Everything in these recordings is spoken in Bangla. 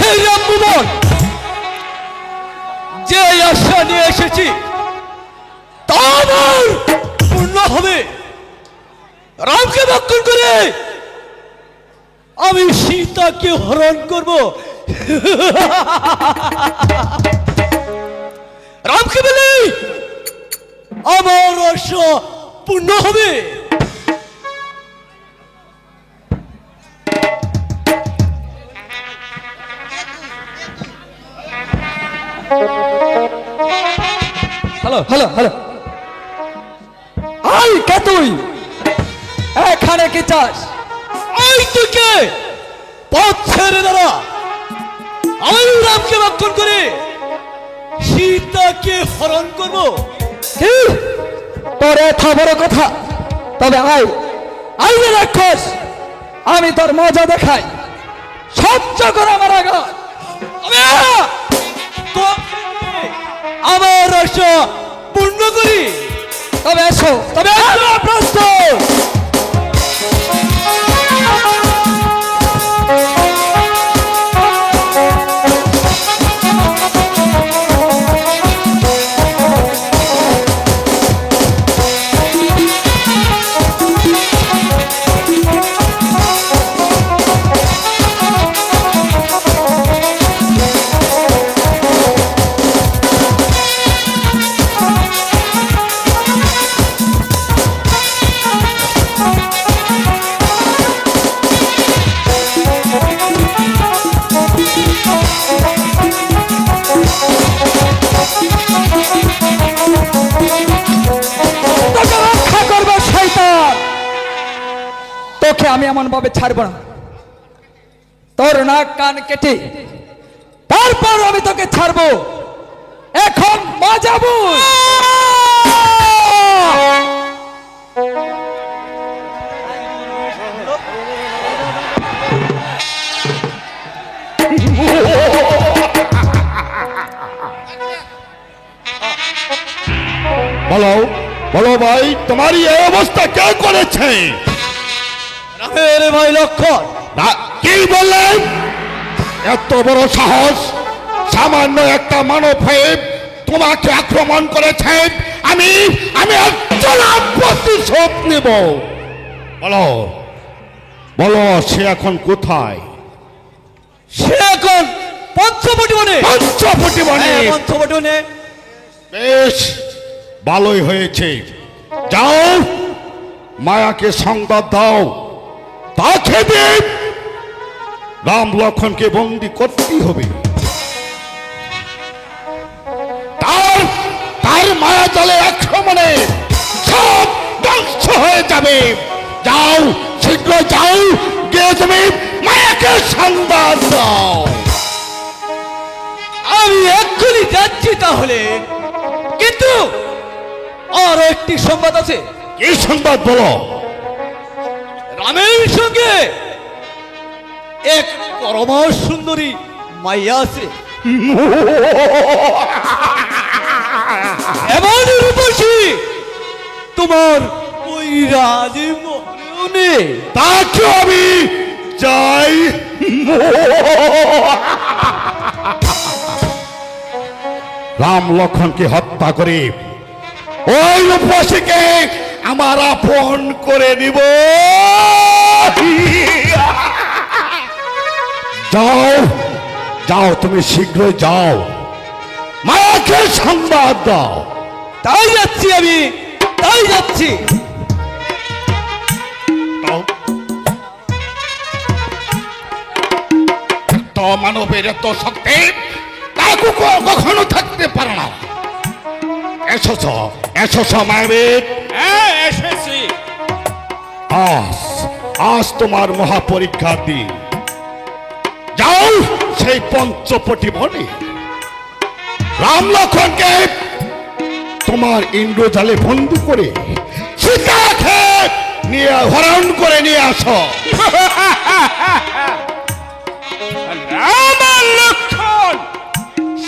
সেই রামভুবন যে আশা নিয়ে এসেছি তা আমার পূর্ণ হবে। রামকে ভক্ষণ করে আমি সীতাকে হরণ করব। রামকে বলে আমার আশা পূর্ণ হবে। Hello hello hello, I K তুই? এখানে কি চাস? আই তুই কে? পথ ছেড়ে দাঁড়া। আমি রামকে ভক্ষণ করে সীতাকে হরণ করব। কি তোর এত বড় কথা? তবে আই আই রে রাক্ষস, আমি তোর মজা দেখাই। সহ্য কর আমার আঘাত। আমার আশা পূর্ণ করি। তবে এসো, তবে প্রস্তুত। তোকে আমি এমন ভাবে ছাড়বো না। তোর নাক কান কেটে তারপর আমি তোকে ছাড়বো। এখন বাজাবো। বলো বলো ভাই, তোমারই এই অবস্থা কে করেছে? ভাই লক্ষণ। কি বললেন? এত বড় সাহস! সামান্য একটা মানব হয়ে তোমাকে আক্রমণ করেছে। আমি আমি প্রতিশোধ নেব। বলো বলো, সে এখন কোথায়? সে এখন পঞ্চবটি বনে। পঞ্চবটি বনে? পঞ্চবটি বনে। বেশ, ভালোই হয়েছে। যাও, মায়াকে সংবাদ দাও, তাকে দেব রাম লক্ষণকে বন্দী করতেই হবে। তার মায়া জালে আক্রমণে সব ধ্বংস হয়ে যাবে। যাও, শীঘ্র যাও, গিয়ে তুমি মায়াকে সংবাদ দাও। আমি এক্ষুনি যাচ্ছি তাহলে, কিন্তু আরো একটি সংবাদ আছে। কি সংবাদ বলো? রামের সঙ্গে এক পরমা সুন্দরী মাইয়া আছে। এমন রূপসী তোমার ওই রাজে মনেও নেই। তাকে আমি চাই। রাম লক্ষণকে হত্যা করে ওই রূপসীকে আমার আপন করে নিব। যাও যাও, তুমি শীঘ্রই যাও, মায়াকে সংবাদ দাও। তাই যাচ্ছি আমি, তাই যাচ্ছি। তো মানবের এত শক্তি তাকে কখনো থাকতে পারে না। এসেছ এসেছ মায়াবীর। হ্যাঁ এসেছি। আজ তোমার মহাপরীক্ষার দিন। যাও সেই পঞ্চবটি বনে, রাম লক্ষণকে তোমার ইন্দ্রজালে বন্দী করে সীতাকে নিয়ে হরণ করে নিয়ে আসো। রাম লক্ষণ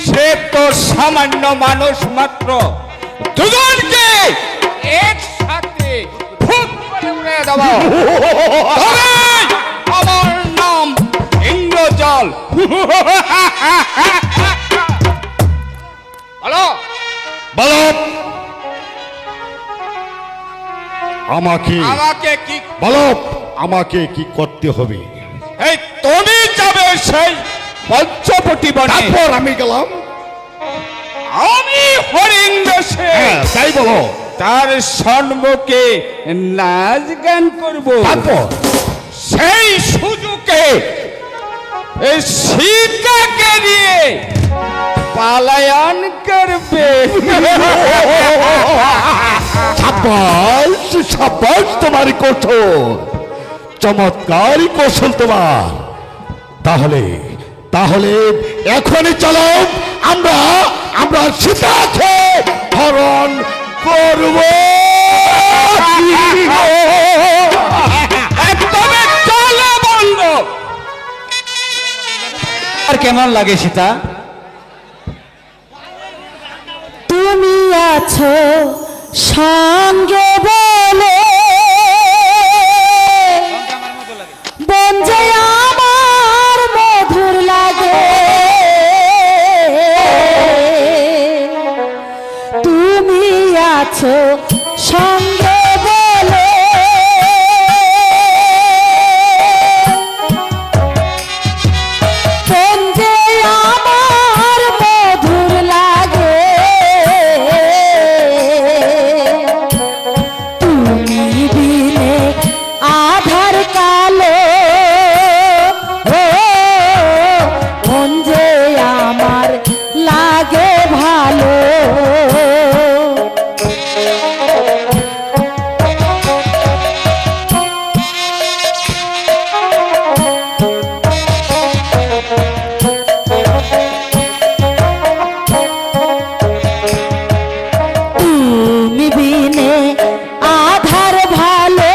সে তো সামান্য মানুষ মাত্র, দুজনকে একসাথে ফুক করে উড়ে দেব। আমার নাম ইন্দ্রজাল। বল। বলো বলো আমাকে আমাকে কি বলো আমাকে কি করতে হবে? এই তুমি যাবে সেই পঞ্চবটি বনে, তারপর আমি গেলাম। আমি হরিণ বেশে হ্যাঁ তাই বলো। তার সম্মুখে নাচ গান করব, তারপর সেই সুযোগে এই সীতাকে নিয়ে পালায়ন করবে। সাব্বাস সাব্বাস তোমার কৌশল, চমৎকারী কৌশল তোমার। তাহলে তাহলে এখনই চলো, আমরা আমরা সীতাকে হরণ করব। তবে চলো বলবো। আর কেমন লাগে সীতা? তুমি আছো সঙ্গে বলে বন যে আমার মধুর লাগে, তুমি আছো সঙ্গে বলে বন যে আমার মধুর লাগে, তুমি বিনে আধার কালো, ও মন যে আমার লাগে ভালো। তুমি বিনে আধার ভালো,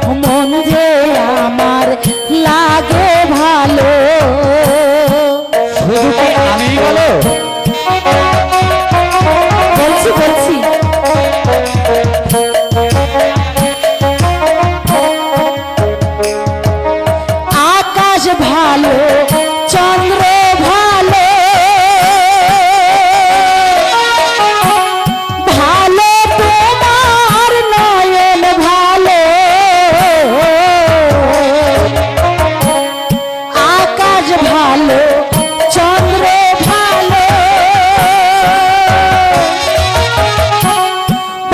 ও মন যে আমার লাগে ভালো। শুধু কি আমি বলো? বলছি বলছি আকাশ ভালো, চন্দ্র ভালো, ভালো তোমার নয়ন ভালো, আকাশ ভালো, চন্দ্র ভালো,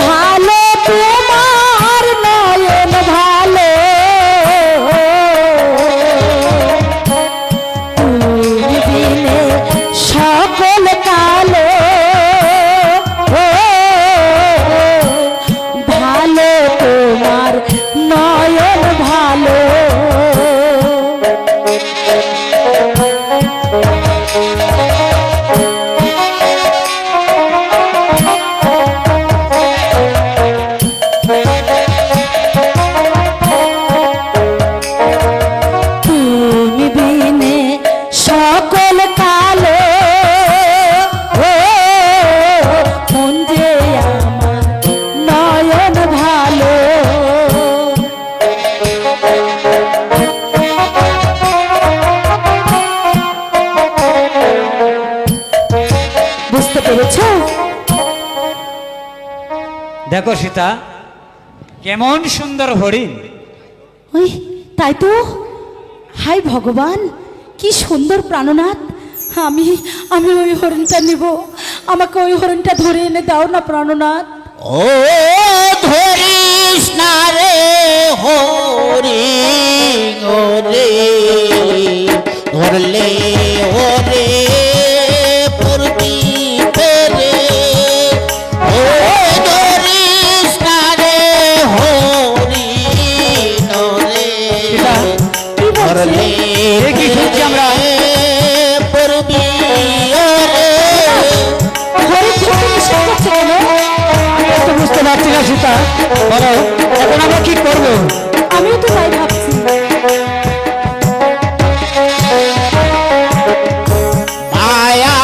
ভালো তোমার নয়ন ভালো, তুমি বিনে সকল কালো, ও ভালো তোমার নয়ন ভালো। তুমি বিনে সকল কালো, ও মন যে আমার নয়ন ভালো। বুঝতে পেরেছো? দেখো সীতা, কেমন সুন্দর হরিণ। ওই তাই তো, হাই ভগবান, কি সুন্দর প্রাণনাথ। আমি আমি ওই হরিণটা নিব, আমাকে ওই হরিণটা ধরে এনে দাও না প্রাণনাথ। ও ধরিস না রে হরি ওরে, ধরলে ওরে পূর্তি পেরে। ও ধরিস না রে হরি ওরে, সীতা, কি বলছে? ধরলে এ কি শুনছি আমরা? পূর্বি ওরে। হরিণ ধরতে নিষেধ করছে কেন? আমি তো বুঝতে পারছি না সীতা, বলো এখন আমরা কি করবো? আমিও তো তাই ভাবছি। মায়া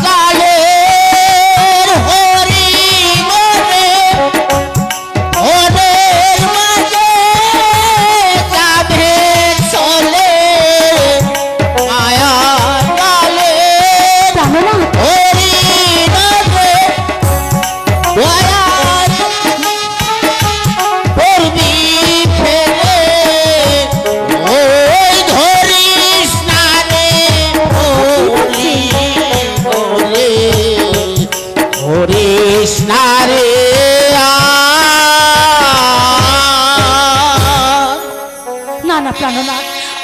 জালের হরি মরে, ওদের মাঝে যাবে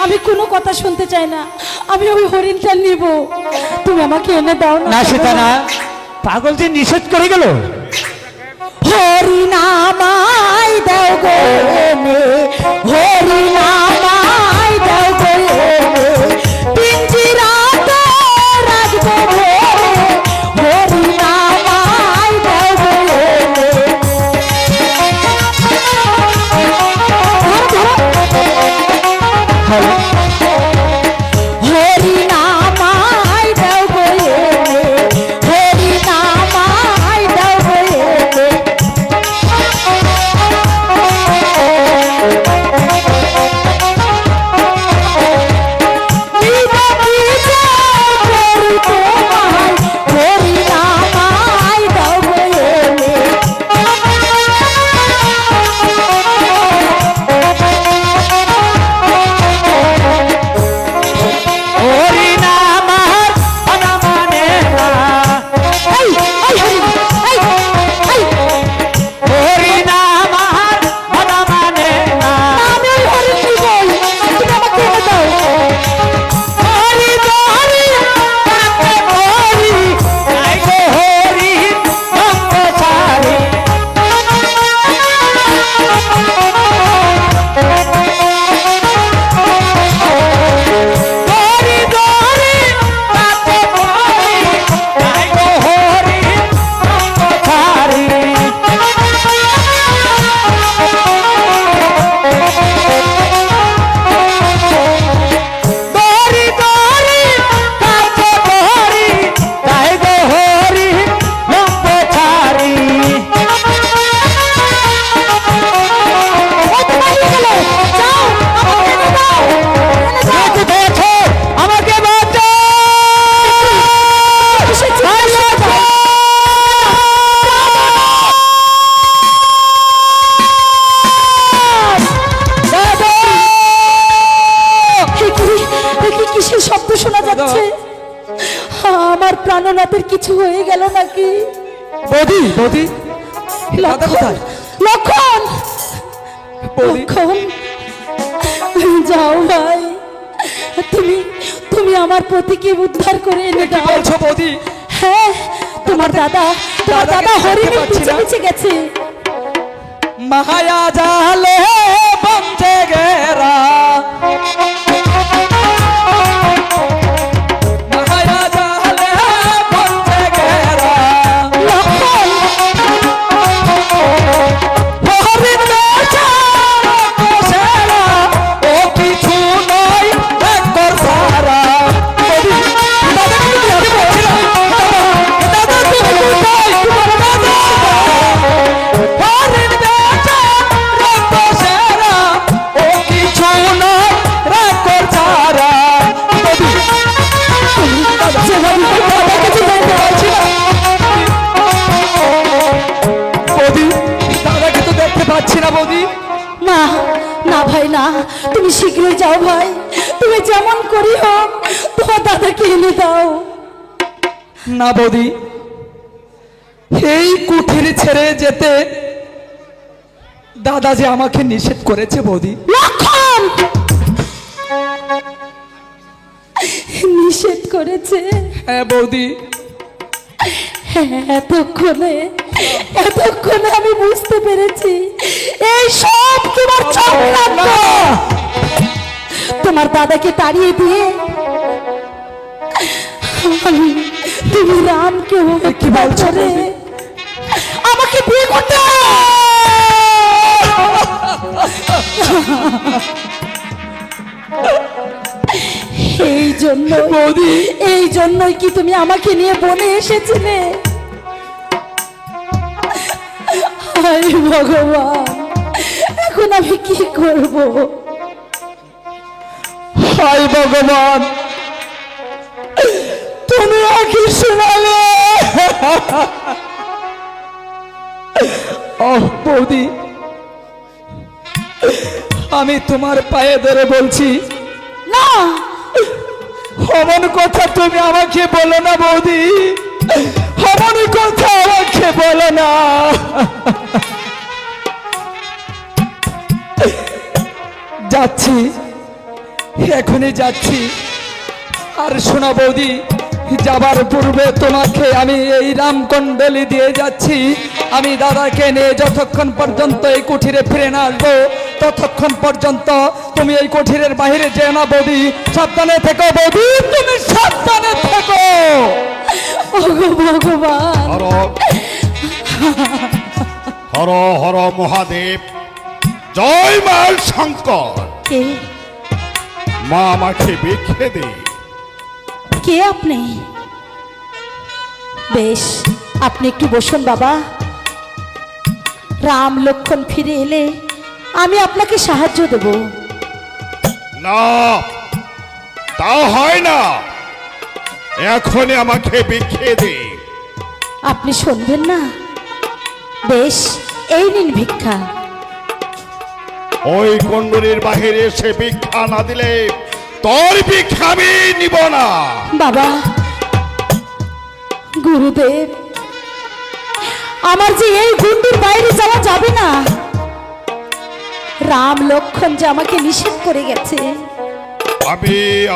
আমি কোনো কথা শুনতে চাই না, আমি ওই হরিণটা নিব, তুমি আমাকে এনে দাও না। না সীতা না, পাগল যে নিষেধ করে গেল। হরিণ আমায় দাও গো এনে, হরিণ আমায় দাও গো এনে, পিঞ্জিরাতে রাখবো ভরে, হরিণ আমায় দাও গো এনে। হরিণ আমায় দাও গো এনে, হরিণ আমায় দাও গো এনে। আমার প্রাণনাথের কিছু হয়ে গেল নাকি? বৌদি বৌদি, দাদা কোথায়? লক্ষণ, বৌদি লক্ষণ, যাও ভাই, তুমি তুমি আমার পতিকে উদ্ধার করে এনে কি দাও। বলছো বৌদি? হ্যাঁ, তোমার দাদা দাদাকে হরিণের দেখতে পাচ্ছি পিছে না। পিছে গেছে। মায়া জালে বঞ্চে গেরা, মায়া জালে বঞ্চে গেরা, লক্ষণ, হরিণ বেচারা বসেরা, ও কিছু নয় একবার সারা। বৌদি, দাদাকে তুমি আগে বলছিলে, দাদা তুমি কোথায়? তোমার দাদা হরিণ বেচারা বসেরা, ও কিছু নয় একবার সারা। বৌদি, বৌদি, দাদাকে তো দেখতে পাচ্ছি না বৌদি। না না ভাই না, তুমি শীঘ্রই যাও ভাই, তুমি যেমন করি হোক তোমার দাদাকে এনে দাও। না বৌদি, এই কুঠির ছেড়ে যেতে দাদা যে আমাকে নিষেধ করেছে বৌদি। লক্ষণ, নিষেধ করেছে? হ্যাঁ বৌদি, এতক্ষণে আমি বুঝতে পেরেছি এই সব তোমার চক্রান্ত। তোমার দাদাকে তাড়িয়ে দিয়ে তুমি রামকে কি বলছো রে বৌদি? আমাকে বিয়ে করতে এই জন্য বৌদি, এই জন্যই কি তুমি আমাকে নিয়ে বনে এসেছিলে? হায় ভগবান, এখন আমি কি করব? হায় ভগবান, তুমি আগে শোনালে। ওহ বৌদি, আমি তোমার পায়ে ধরে বলছি, না, অমন কথা তুমি আমাকে বলো না বৌদি, অমন কথা আমাকে বলো না। যাচ্ছি এখনই যাচ্ছি। আর শোনা বৌদি, যাবার পূর্বে তোমাকে আমি এই রামকুণ্ডলী দিয়ে যাচ্ছি। আমি দাদাকে নিয়ে যতক্ষণ পর্যন্ত এই কুঠিরে ফিরে না আসবো, ততক্ষণ পর্যন্ত তুমি এই কুঠিরের বাইরে যেও না বৌদি। সাবধানে থেকো বৌদি, তুমি সাবধানে থেকো। ওগো ভগবান, হর হর হর মহাদেব, জয় মা শঙ্কর। কে মা আমাকে বেঁকে দে। কে আপনি? বেশ, আপনি একটু বসুন বাবা। রাম লক্ষণ ফিরে এলে আমি আপনাকে সাহায্য দেব। না, তা হয় না, এখনই আমাকে বেঁকে দে। আপনি শুনবেন না? বেশ, এই নিন ভিক্ষা। ওই কুণ্ডলীর বাহিরে সে ভিক্ষা না দিলে তোর ভিক্ষা আমি নিব না। বাবা, গুরুদেব, আমার যে এই গুন্ডির বাইরে যাওয়া যাবে না। রাম লক্ষণ যে আমাকে নিষেধ করে গেছে।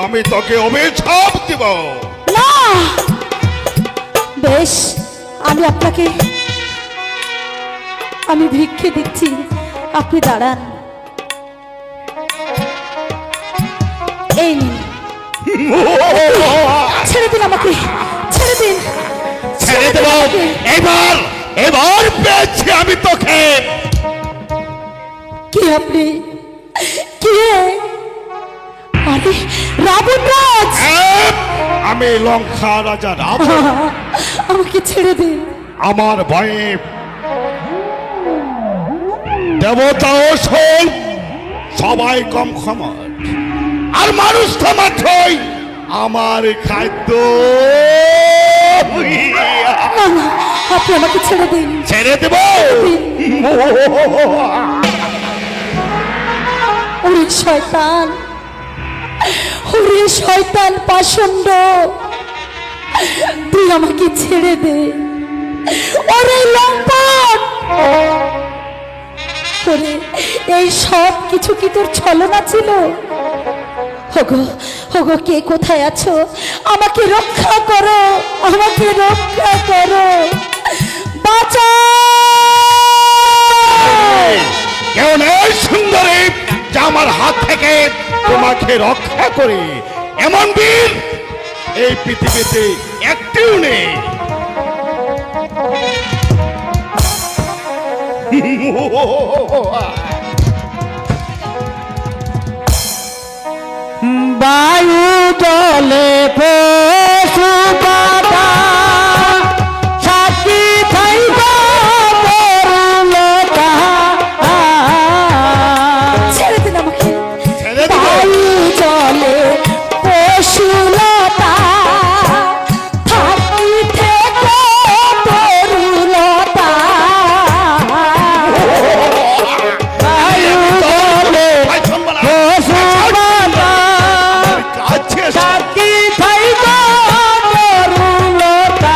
আমি তোকে অভিশাপ দিব। না, বেশ, আমি ভিক্ষে দিচ্ছি, আপনি দাঁড়ান। এই নিন, ছেড়ে দিন আমাকে, ছেড়ে দিন। ছেড়ে দেব। আমাকে। এবার পেয়েছি আমি তোকে। কে আপনি? কে? আরে রাবণ রাজ! আমি লঙ্কা রাজা রাবণ। আমাকে ছেড়ে দিন। আমার ভয়ে দেবতা অসল সবাই কম ক্ষমা, আর মানুষ তো মাত্রই আমার খাদ্য। না না, আপনি আমাকে ছেড়ে দিন। ছেড়ে দেব। ওরে শয়তান, ওরে শয়তান পাষণ্ড, তুই আমাকে ছেড়ে দে। ওরে লম্পট, ওরে এই সব কিছু কি তোর ছলনা ছিল? ওগো ওগো, কে কোথায় আছো? আমাকে রক্ষা করো, আমাকে রক্ষা করো, বাঁচাও। কেউ নেই সুন্দরী যা আমার হাত থেকে তোমাকে রক্ষা করে। এমন বীর এই পৃথিবীতে একটিও নেই। বায়ু জলে পশু পাতা সাক্ষী থাইব তরুলতা। ছেড়ে দিন আমাকে। ছেড়ে দেব। বায়ু জলে পশুলতা, থাকি থেকে তরুলতা। বায়ু জলে ভাই শোনবালা, পশু পাতা কাছে এসো। সাক্ষী থাইব তরুলতা।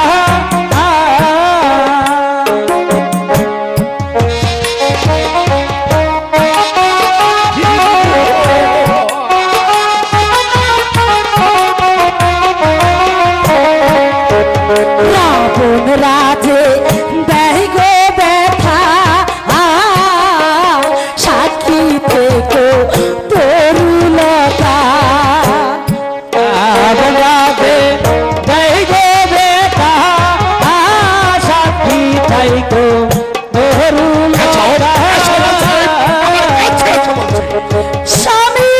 রাবণ রাজে দেয় গো ব্যথা, সাক্ষী থেকে তরুলতা। আবরাবে জয় গো বেটা সাক্ষী থাইকো এসো, এসো বলছি, আমার কাছে এসো বলছি। স্বামী,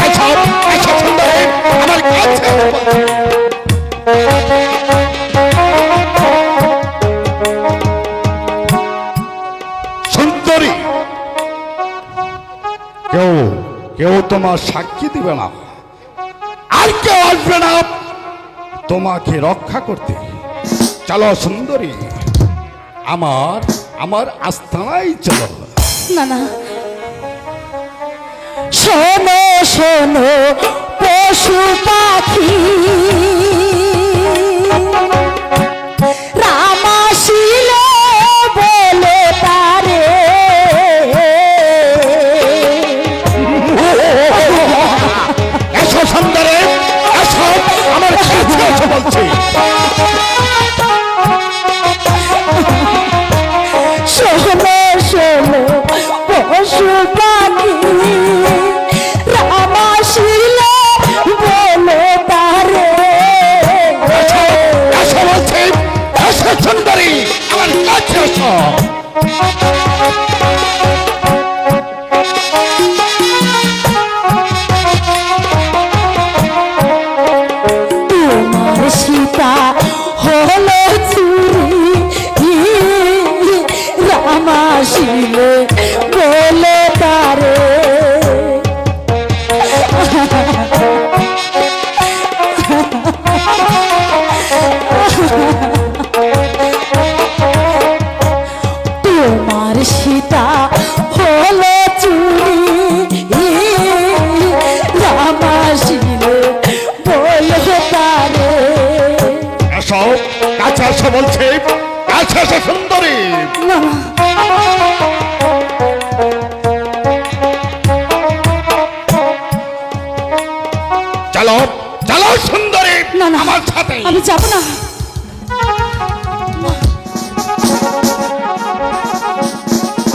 এসো, এসো সুন্দরী, আমার কাছে এসো বলছি। সুন্দরী, কেউ তোমার সাক্ষী দিবে না, আর কেউ আসবে না তোমাকে রক্ষা করতে। চলো সুন্দরী, আমার আস্থানায় চলো। না না, শোনো শোনো পশু পাখি, রাম আসিলে বলে তারে, পাখি রাম আসিলে বলো তারে এসো বলছি, এসো সুন্দরী, আমার কাছে এসো। তোমার সীতা হলো চুরি রাম আসিলে বলো তারে তোমার সীতা হলো চুরি রাম আসিলে বলো তারে এসো, কাছে এসো বলছি, কাছে এসো সুন্দরী। না চলো চলো সুন্দরী, না না আমার সাথে। আমি যাব না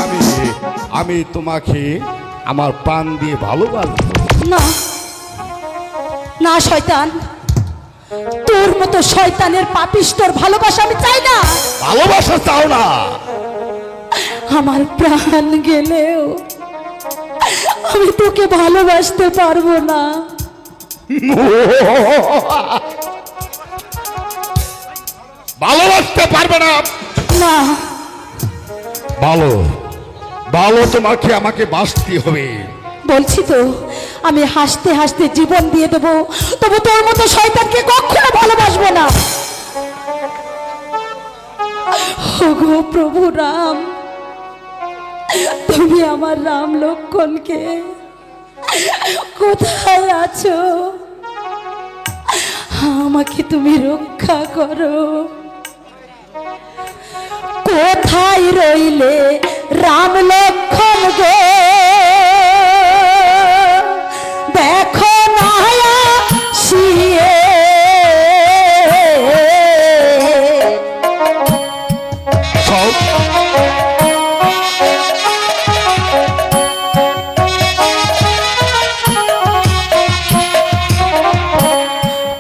আমি আমি তোমাকে আমার প্রাণ দিয়ে ভালোবাসবো। না না শয়তান তোর মতো শয়তানের পাপিষ্টর ভালোবাসা আমি চাই না ভালোবাসা চাও না? আমার প্রাণ গেলেও আমি তোকে ভালোবাসতে পারবো না ভালোবাসতে পারবে না? না ভালো ভালো, তোমাকে আমাকে বাঁচতে হবে। বলছি তো আমি হাসতে হাসতে জীবন দিয়ে দেবো তবু তোর মতো শয়তানকে কখনো ভালোবাসবো না ওগো প্রভু রাম তুমি আমার রাম লক্ষ্মণকে কোথায় আছো আমাকে তুমি রক্ষা করো কোথায় রইলে রাম লক্ষ্মণ গো দেখো না আসিয়ে সব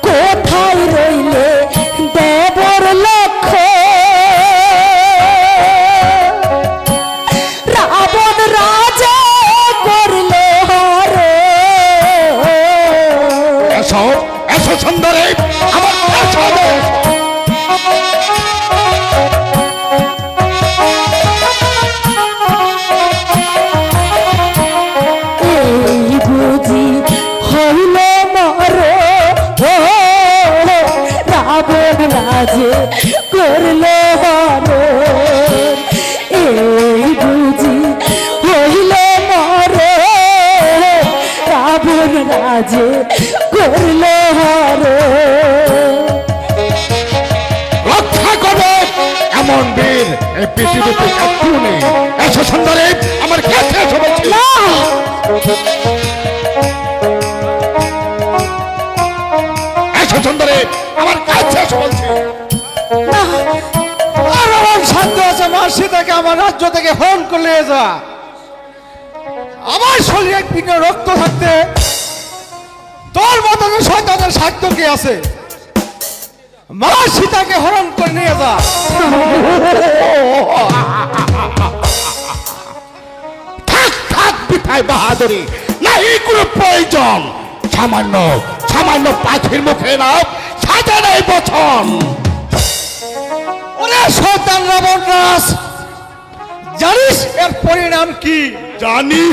কোথায় রইলে দেবর লক্ষ্য রাবণ রাজা করলে হরে এসো এসো সুন্দরী, আমার কাছে এসো। এই বুঝি হইল মর ও রাবণ রাজে করলে হর এই বুঝি হইল মর রাবণ রাজে করলে হর রক্ষা করবে এমন বীর এই পৃথিবীতে কেউ নেই। এসো সুন্দরী, আমার কাছে এসো বলছি। না এসো সুন্দরী, আমার কাছে এসো বলছি। আর আমার সাধ্য আছে আমার সীতাকে আমার রাজ্য থেকে হরণ করে নিয়ে যা। আমার শরীরে এক পিণ্ড রক্ত থাকতে তোর মতন শয়তানের সাধ্য কি আছে? মা সীতাকে হরণ করে নিয়ে যা। থাক থাক পিঠায় বাহাদুরি নাই কোনো প্রয়োজন। সামান্য সামান্য পাখির মুখে নাও সাজা নেই বচন। ওরে শয়তান রাবণ রাজ, জানিস এর পরিণাম কি? জানি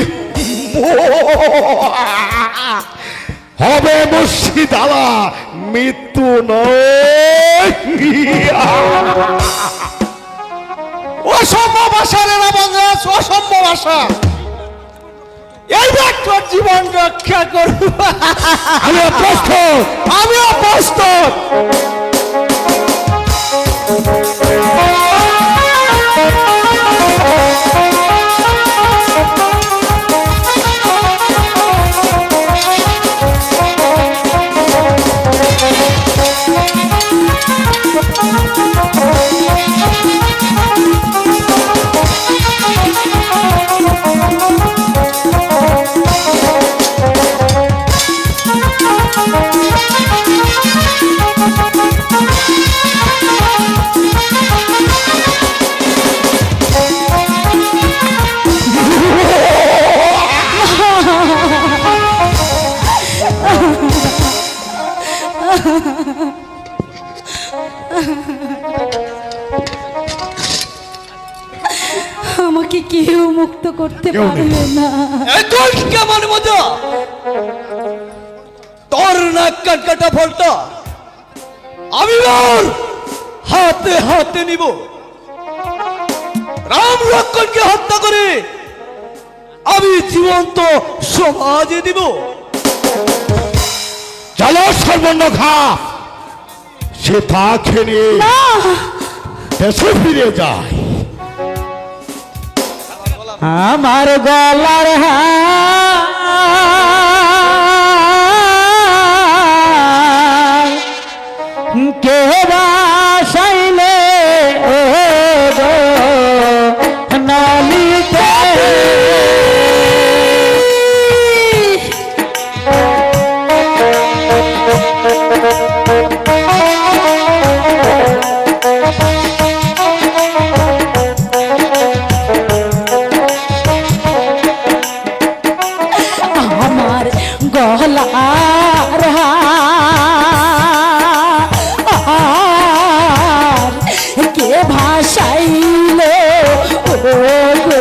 হবে মুর্শিদালা, মৃত্যু নয়। অসম্ভব আশা রে রাবণ রাজ, অসম্ভব আশা। এইবার তোর জীবন রক্ষা করব। আমি প্রস্তুত, আমিও প্রস্তুত। কেউ মুক্ত করতে কেউ নেই। পারবে না। এখন কেমন মজা তোর নাক কাটা ফলটা আমি ওর হাতে হাতে নিব। রাম লক্ষ্মণকে হত্যা করে আমি জীবন্ত সমাজে দিব। চলো সর্বর্ণ ঘা সে তা খেয়ে না, দেশে ফিরে যায়। আমার গলার হার কে বাসাইলে ও গো নলিতে আমার গলার হার কে ভাসাইল ও গো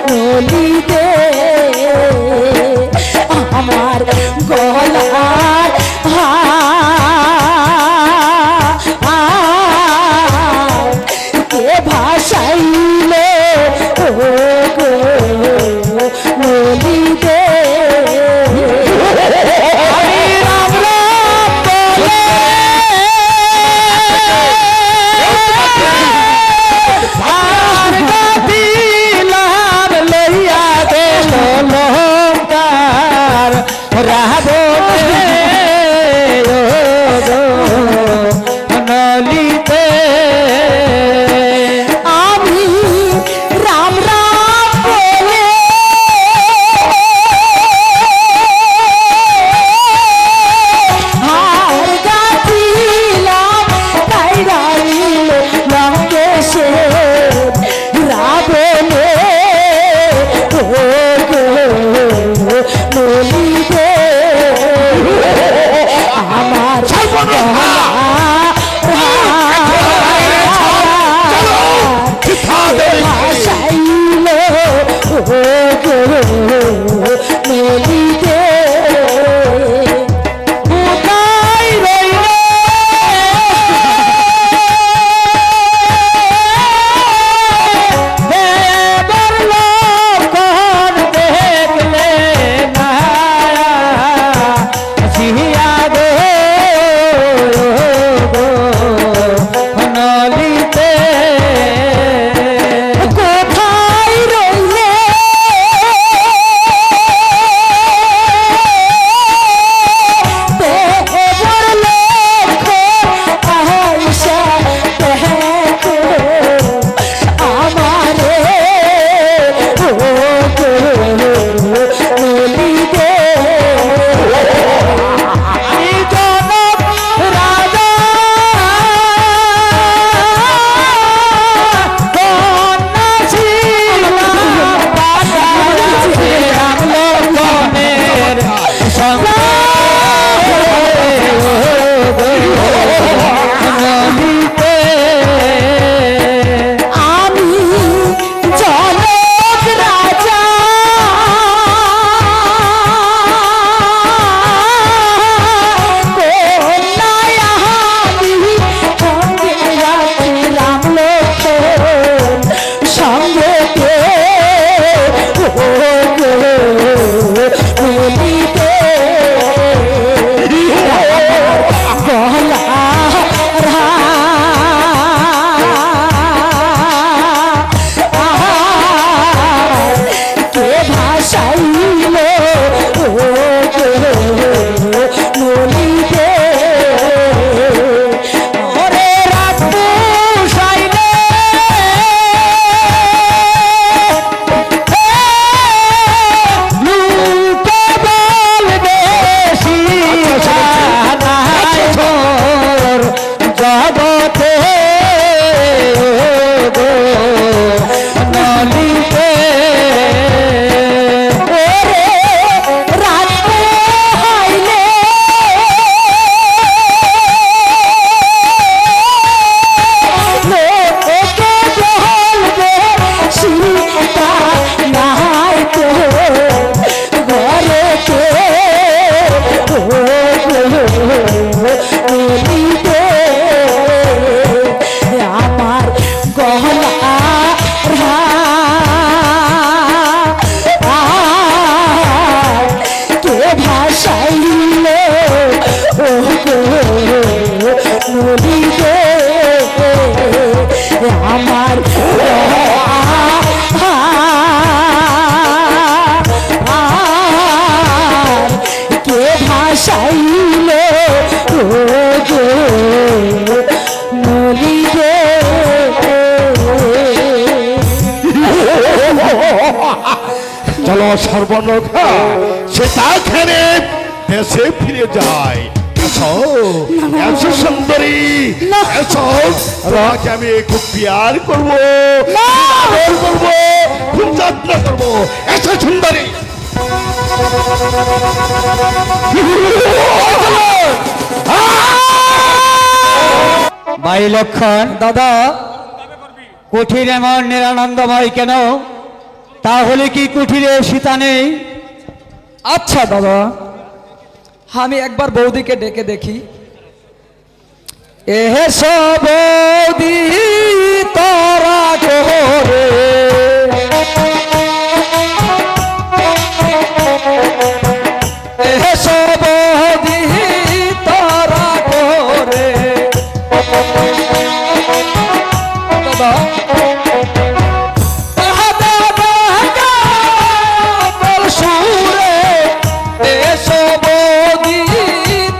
নলিতে। আমার গলার হার কে ভাসাইল ও গো নলিতে। আমি রাম রাম বলে আর গাতিলাম লইয়া গেল লঙ্কার রাবণে ও গো নলিতে। আমি রাম রাম বলে হার গাছিলাম কাইরাইল লঙ্কেশে রাবণে ও গো নলিতে। আমার ভাসাইল ও গো নলিতে। কোথায় রইলে দেবর লক্ষণ দেখলে না সিহিয়া গো নলিতে। কোথায় রইলে দেবর লক্ষ্য আইসা দেখো আমারে ও গো নলিতে। আমি জনক রাজা কন্যা ছিলাম রাজা ছিলাম লক্ষণের সঙ্গে নলিতে। আমি জনক রাজা কন্যায় আমি সঙ্গে রাখিলাম লক্ষণ সঙ্গে ও গো নলিতে। গলা কে ভাসাইল ও গো নলিতে। ওরে রাজপুষাইলে সর্বনখা সীতা খেলে দেশে ফিরে যায়। এসো এসো সুন্দরী, না। এসো তোমাকে আমি খুব প্যার করবো, আদর করবো, খুব যত্ন করবো। এসো সুন্দরী। ভাই লক্ষণ, দাদা কুঠির এমন নিরানন্দময় কেন? তাহলে কি কুঠিরে সীতা নেই? আচ্ছা দাদা, আমি একবার বৌদিকে ডেকে দেখি। এসো বৌদি তোরা করে, এসো বৌদি তোরা করে। দাদা সুরে এসো বৌদি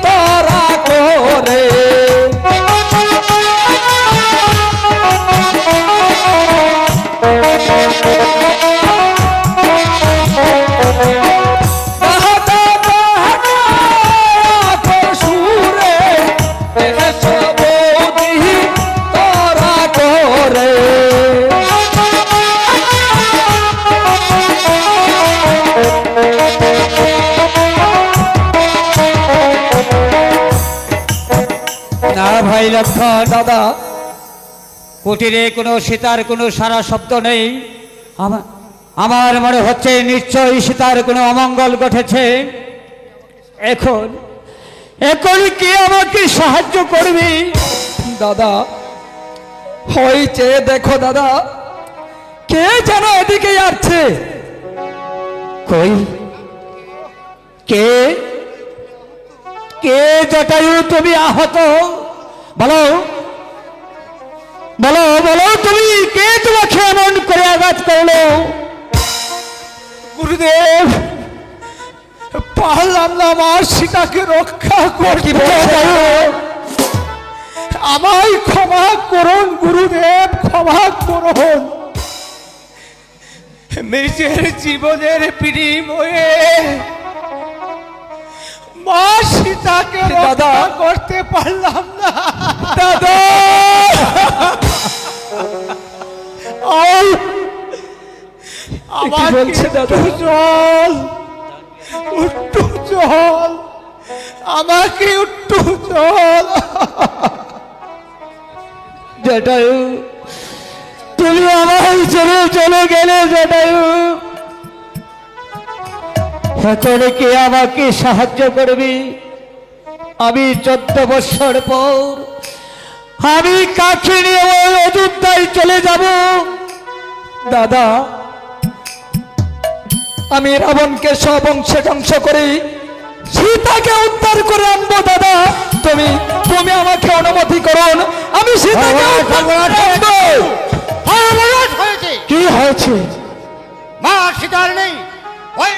তোরা করে। সুরে এসো বৌদি তোরা করে। না ভাই লক্ষণ, দাদা কুটিরে কোনো সীতার কোনো সারা শব্দ নেই। আমার মনে হচ্ছে নিশ্চয়ই সীতার কোনো অমঙ্গল ঘটেছে। এখন এখন কি আমাকে সাহায্য করবি? দাদা হই চেয়ে দেখো দাদা, কে যেন এদিকে আসছে। কই কে কে জটায়ু তুমি আহত? বলো বলো বলো, তুমি কে তোমাকে এমন করে আঘাত করলো? গুরুদেব, পারলাম না আমার সীতাকে রক্ষা করতে। আমায় ক্ষমা করুন গুরুদেব, ক্ষমা করুন। নিজের জীবনের বিনিময়ে মা সীতাকে দাদা। রক্ষা করতে পারলাম না। দাদা আমাকে বলছে দাদা? একটু জল, একটু জল, আমাকে একটু জল। জটায়ু, তুমি আমায় ছেড়ে চলে গেলে জটায়ু। এখন কে আমাকে সাহায্য করবি? আমি 14 বৎসর পর আমি কাকে নিয়ে ওই অযোধ্যায় চলে যাব? দাদা আমি রাবণকে সব অংশে ধ্বংস করে সীতাকে উদ্ধার করে আনবো। দাদা তুমি তুমি আমাকে অনুমতি করুন, আমি সীতাকে উদ্ধার করে আনবো। সর্বনাশ হয়েছে, কি হয়েছে? মা সীতার নেই। ওই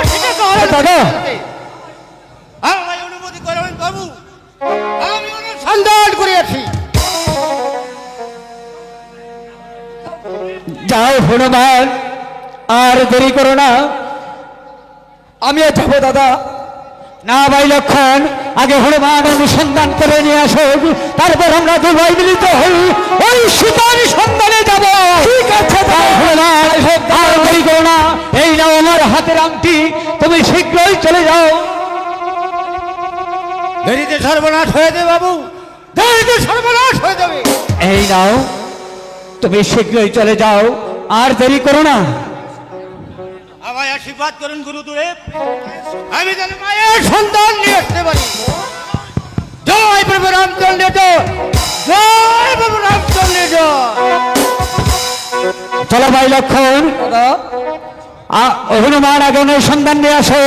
সীতাকে দাদা আমায় অনুমতি করবেন বাবু, আমি অনুসন্ধান করিয়াছি। যাও হনুমান, আর দেরি করো না। আমিও যাবো দাদা। না ভাই লক্ষণ, আগে হনুমান অনুসন্ধান করে নিয়ে আসো, তারপর আমরা দু ভাই মিলিত হই ওই সীতার সন্ধানে যাব। ঠিক আছে দাদা। হনুমান, আর দেরি করো না। এই নাও আমার হাতের আংটি, তুমি শীঘ্রই চলে যাও। দেরিতে সর্বনাশ হয়ে যাবে বাবু, দেরিতে সর্বনাশ হয়ে যাবে। এই নাও, তুমি শীঘ্রই চলে যাও, আর দেরি করো না। আমায় আশীর্বাদ করুন গুরুদেব, আমি যেন মায়ের সন্তান নিয়ে আসতে পারি। জয় প্রভু রামচন্দ্র জয়, জয় প্রভু রামচন্দ্র জয়। চলো ভাই লক্ষণ, দাদা হনুমান আগে সন্ধান নিয়ে আসো,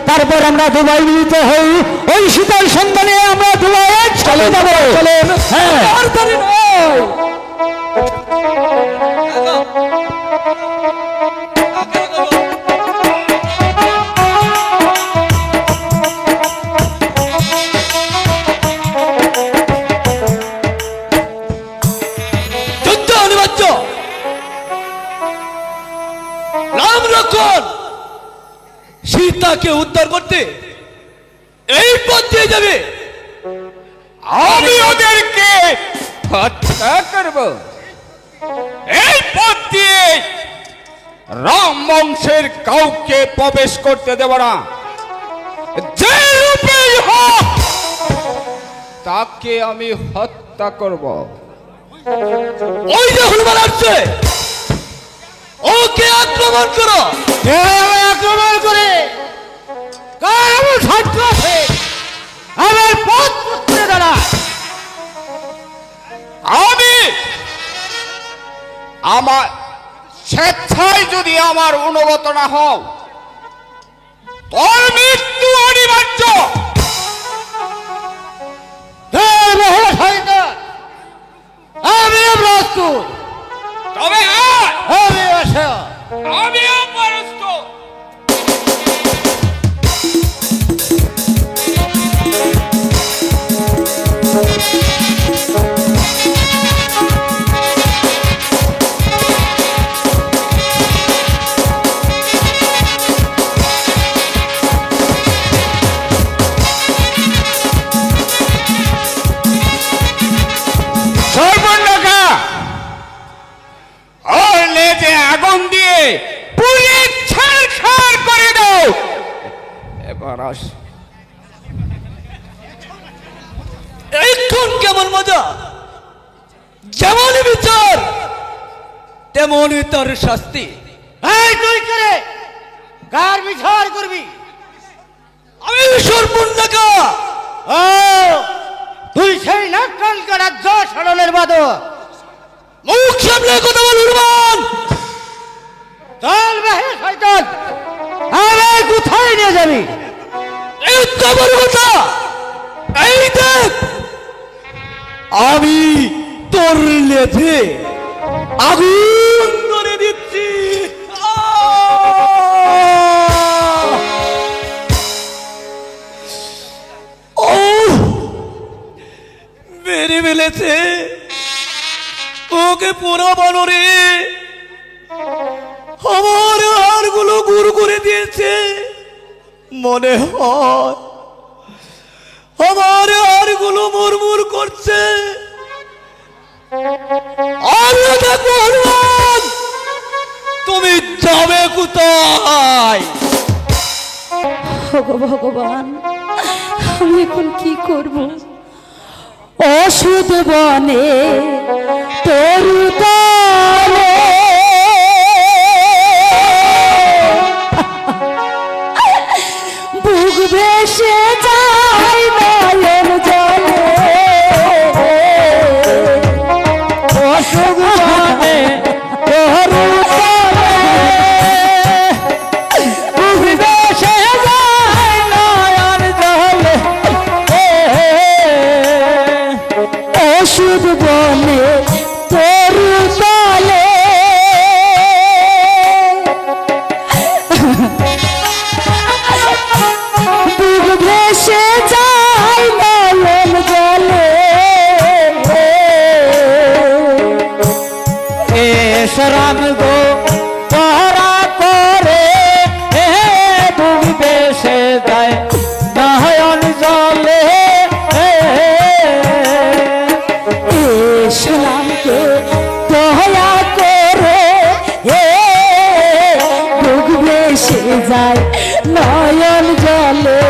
তারপর আমরা দুবাই মিলিত হই ওই সীতার সন্ধানে আমরা দুবাই চলে যাব। চলেন। হ্যাঁ। আর দেরি নয়। যুদ্ধ অনিবার্য। রাম লক্ষ্মণ সীতাকে উদ্ধার করতে এই পথ দিয়ে যাবে। আমি ওদেরকে হত্যা করব। এই পথ দিয়ে রাম বংশের কাউকে প্রবেশ করতে দেব না। যে রূপেই হোক তাকে আমি হত্যা করব। ওই যে হনুমান আসছে, ওকে আক্রমণ করো। আক্রমণ করে কার এমন সাধ্য আছে আমার পথ করে দাঁড়া। আমি আমার স্বেচ্ছায় যদি আমার অনুগত না হও, তোর মৃত্যু অনিবার্য। আমি প্রস্তুত, তবে আমি আসা। আমিও প্রস্তুত। সর্বনাকা ওর লেজে আগুন দিয়ে পুড়িয়ে ছারখার করে দাও। এবার আস। এইক্ষণ কেমন মজা, যেমনই বিচার তেমনই তার শাস্তি। এই তুই করে কার বিচার করবি? আমি সর্বনাকা। ও তুই সেই নাক কান রাজ্য সাধনের বাদক। মুখ সামলে কথা বল হনুমান। চল বেহে শয়তান, আমার কোথায় নিয়ে যাবি? এই তো বড় কথা। এই দেখ, আমি তোর লেজে আগুন ধরে দিচ্ছি। ও মেরে ফেলেছে, ওকে পোড়া বানরে আমার হাড়গুলো গুড় করে দিয়েছে। মনে হয় আমার হাড়গুলো মুরমুর করছে। আর দেখো হনুমান, তুমি যাবে কোথায়? ওগো ভগবান, আমি এখন কি করব? ওষুধ বনে তরু তলে বুক ভেসে যায় নয়ন জলে। ওষুধ বনে তরু তলে বুক ভেসে যায় নয়ন জলে। ওষুধ বনে তরু তলে বুক ভেসে যায় নয়ন জলে। এসরাম গো পহরা করে বুক বেসে যায় নয়ন জলে। ইসলামকে দয়া করে বুক ভেসে যায় নয়ন জলে।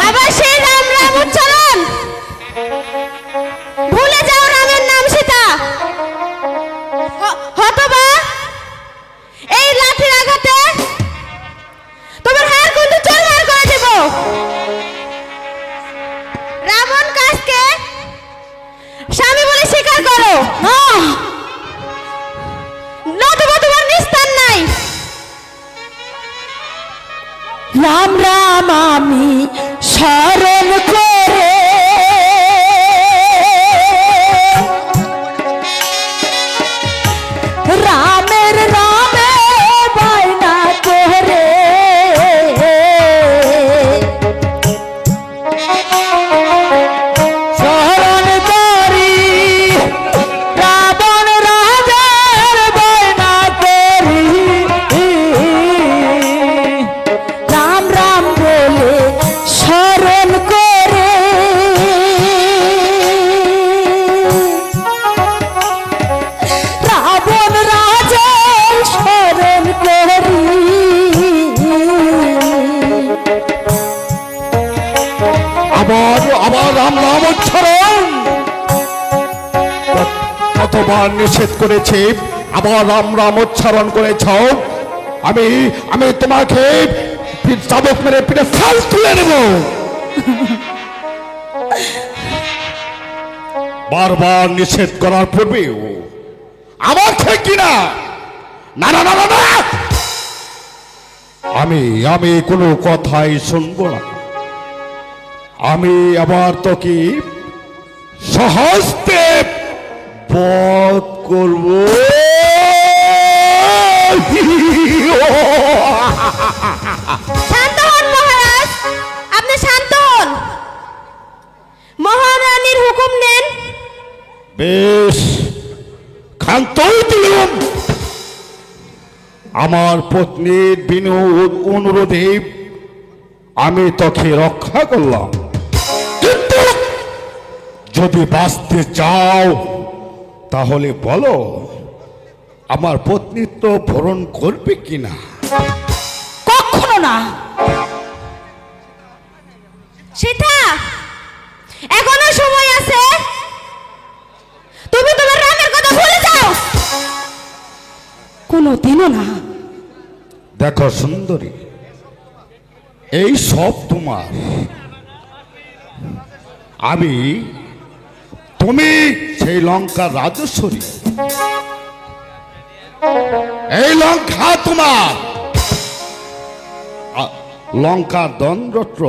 আবার সেই রাম রাম উচ্চারণ, ভুলে যাও রামের নাম সীতা। হতবা এই লাঠির আঘাতে তোমার হাড় কিন্তু চুরমার করে দেব। রাবণ কাজকে স্বামী বলে স্বীকার করো, নতুবা তোমার নিস্তার নাই। রাম রাম আমি স্মরণ করে রামের নামে বায়না করে স্মরণ করি কতবার নিষেধ করেছি, আবার রাম রাম উচ্চারণ করেছ। আমি আমি তোমাকে চাবুক মেরে পিঠে ফাল তুলে নেব। বারবার নিষেধ করার পূর্বেও আমার ঠিক কিনা? না না না না না, আমি কোনো কথাই শুনবো না। আমি আবার তোকে সহজতে বধ করব। শান্ত হন মহারাজ, আপনি শান্ত হন। মহারানীর হুকুম নেন। বেশ, ক্ষান্তই দিলাম। আমার পত্নীর বিনু অনুরোধে আমি তোকে রক্ষা করলাম, কিন্তু যদি বাঁচতে চাও তাহলে বলো আমার পত্নীত্ব ভরণ করবে কিনা? কখনো না। সীতা, এখনো সময় আছে, তুমি তোমার রামের কথা ভুলে যাও। কোনোদিনও না। দেখো সুন্দরী, এই সব তোমার। তুমি সেই লঙ্কার রাজস্বরী, এই লঙ্কা তোমার। লঙ্কার দণ্ডত্র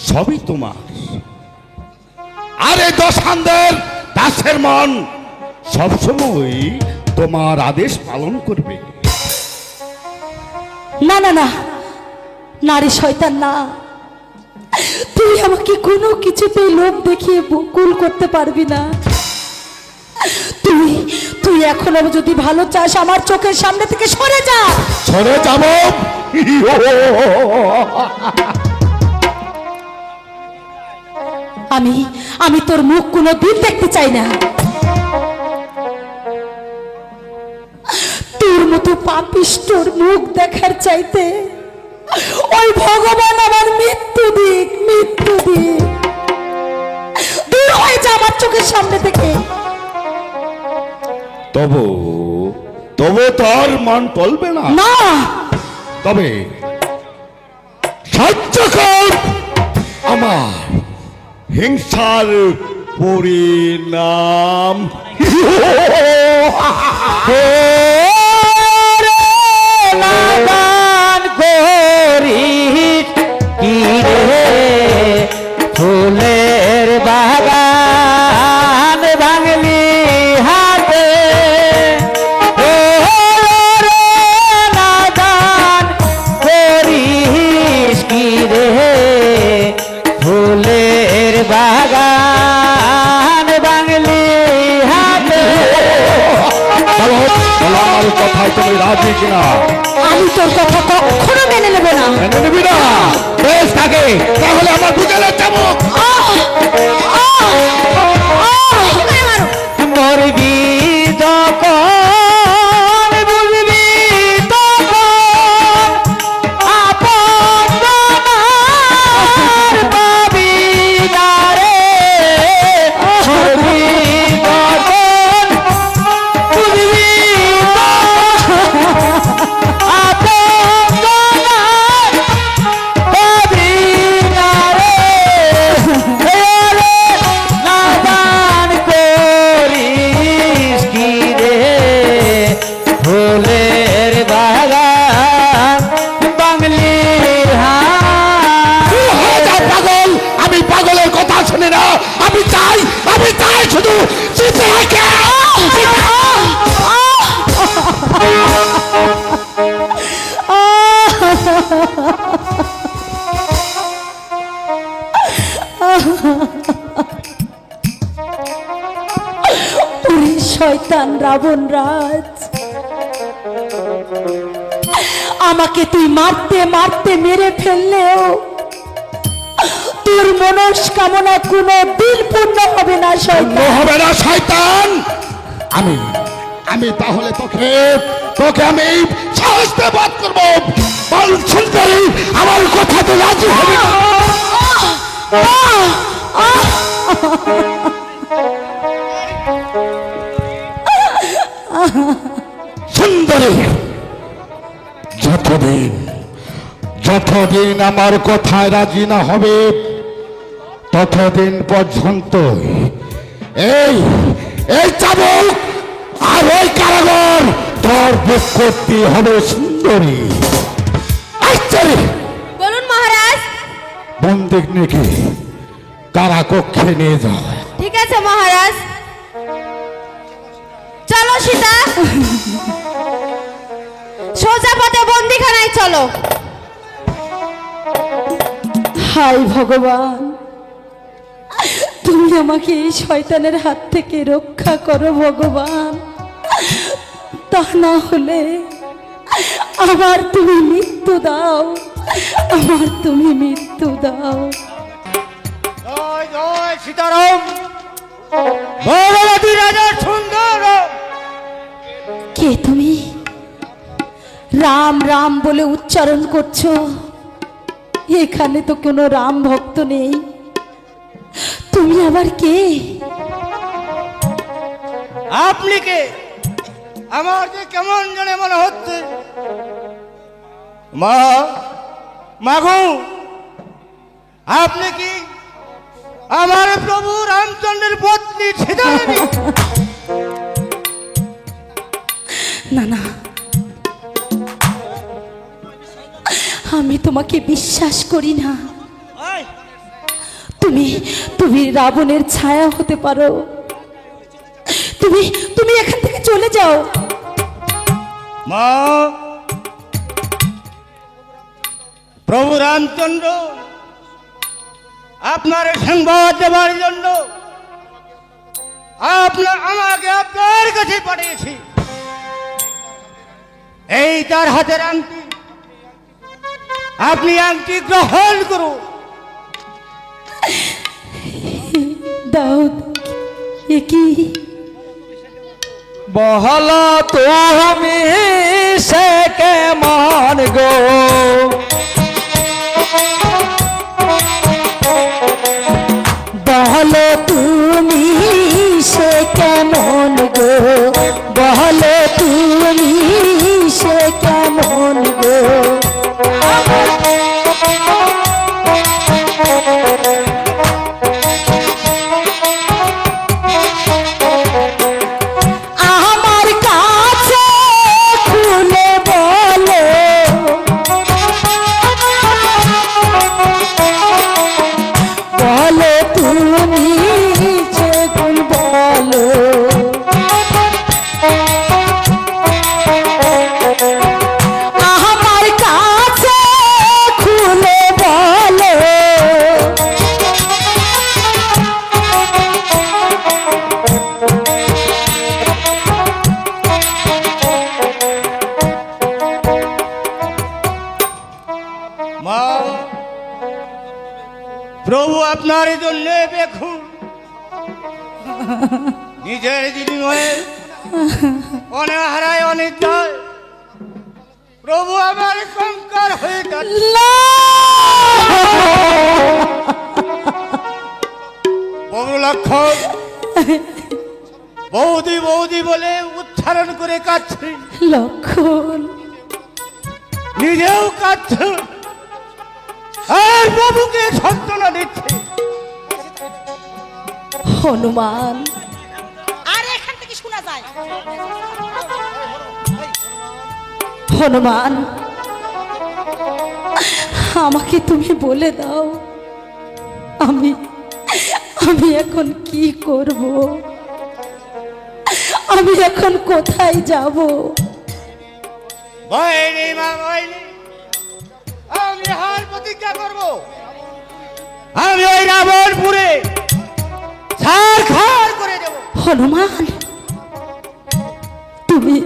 সবই তোমার। আর এই দশানদের দাসের মন সবসময় তোমার আদেশ পালন করবে। না না না, নারী শয়তান না, তুই আমাকে কোনো কিছুতে লোভ দেখিয়ে বকুল করতে পারবি না। তুই তুই এখনো যদি ভালো চাস আমার চোখের সামনে থেকে সরে যা। সরে যাব? আমি তোর মুখ কোনো দিন দেখতে চাই না। তোর মতো পাপিষ্ঠর মুখ দেখার চাইতে ওই ভগবান আমার মৃত্যু দিক, মৃত্যু দিক। দূর হয়ে যা আমার চোখের সামনে থেকে। তবু তোর মন টলবে না। না, তবে সহ্য কর আমার হিংসার পরিণাম। দান করিস কি রে, ফুলের বাগান ভাঙলি হাতে। ও রে নাদান করিস কি রে, ফুলের বাগান ভাঙলি হাতে। আমার কথায় তুমি রাজি কিনা? আমি তোর কথা কখনো মেনে নেব না। মেনে নিবি না? বেশ থাকে, তাহলে আমার বুঝালে চাবুক। মরবি যখন বুঝবি তখন, আপন পাবি না রে। মরবি যখন বুঝবি আপন পাবি না রে। নাদান করিস কি রে, ফুলের বাগান বাংলির হাত। পাগল, আমি পাগলের কথা শুনি না। আমি চাই শুধু সীতাকে। ওরে শয়তান রাবণ রাজ, আমাকে তুই মারতে মারতে মেরে ফেললেও তোর মনস্কামনা কোনো দিন পূর্ণ হবে না শয়তান। হবে না শয়তান। আমি তাহলে তোকে আমি সাহস দিয়ে বাদ করবো। বল সুন্দরী, আমার কথা তো রাজি হবে না? সুন্দরী, যতদিন যতদিন আমার কথায় রাজি না হবে ততদিন পর্যন্ত এই এই চাবুক আর ওই কারাগার তোর বুক করতে হবে। সুন্দরী, আশ্চর্য বলুন মহারাজ। বন্দুক নাকি কারা কক্ষে নিয়ে যাও। ঠিক আছে মহারাজ, চলো সীতা, সোজা পথে বন্দিখানায় চলো। হায় ভগবান, তুমি আমাকে এই শয়তানের হাত থেকে রক্ষা করো ভগবান, তা না হলে আমার তুমি মৃত্যু দাও, আমার তুমি মৃত্যু দাও। জয় জয় সীতারাম, ভগবতী রাজার সুন্দর। কে তুমি? রাম রাম বলে উচ্চারণ করছো, এখানে তো কোনো রাম ভক্ত নেই, তুমি আবার কে? আপনি কে? আমার যে কেমন জানে মনে হচ্ছে। মা, মাগো, আপনি কি আমার প্রভু রামচন্দ্রের পত্নী সীতা দেবী? না না, আমি তোমাকে বিশ্বাস করি না। তুমি তুমি রাবণের ছায়া হতে পারো, তুমি তুমি এখান থেকে চলে যাও। মা, প্রভু রামচন্দ্র আপনার সংবাদ দেওয়ার জন্য আমাকে আপনার কাছে পাঠিয়েছি। এই তার হাতের আংটি, আপনি আংটি গ্রহণ করুন। দাও, এ কি? বহলা তুমি সে কেমন গো, বহলো তুমি সে কেমন গো, বহলো তুমি সে কেমন গো। আমার কাছে খুলে বলো, বলো তুমি যে গুণ বলো। আমার কাছে খুলে বলো, মা, প্রভু আপনার জন্য বেখুন, নিজের বিনিময়ে অনেক হারায় অনেক যায়। প্রভু আমার কঙ্কার হয়ে যাচ্ছে। প্রভু লক্ষণ বৌদি বৌদি বলে উচ্চারণ করে কাঁদছে, লক্ষণ নিজেও কাঁদছে, আর প্রভুকে সান্ত্বনা দিচ্ছে। হনুমান, হনুমান, আমাকে তুমি বলে দাও, আমি আমি এখন কি করব, আমি এখন কোথায় যাব? ভয় নেই মা, ভয় নেই, আমি হার প্রতিজ্ঞা করব। আমি ওই রাবণপুরে ছারখার করে দেব। হনুমান, তুমি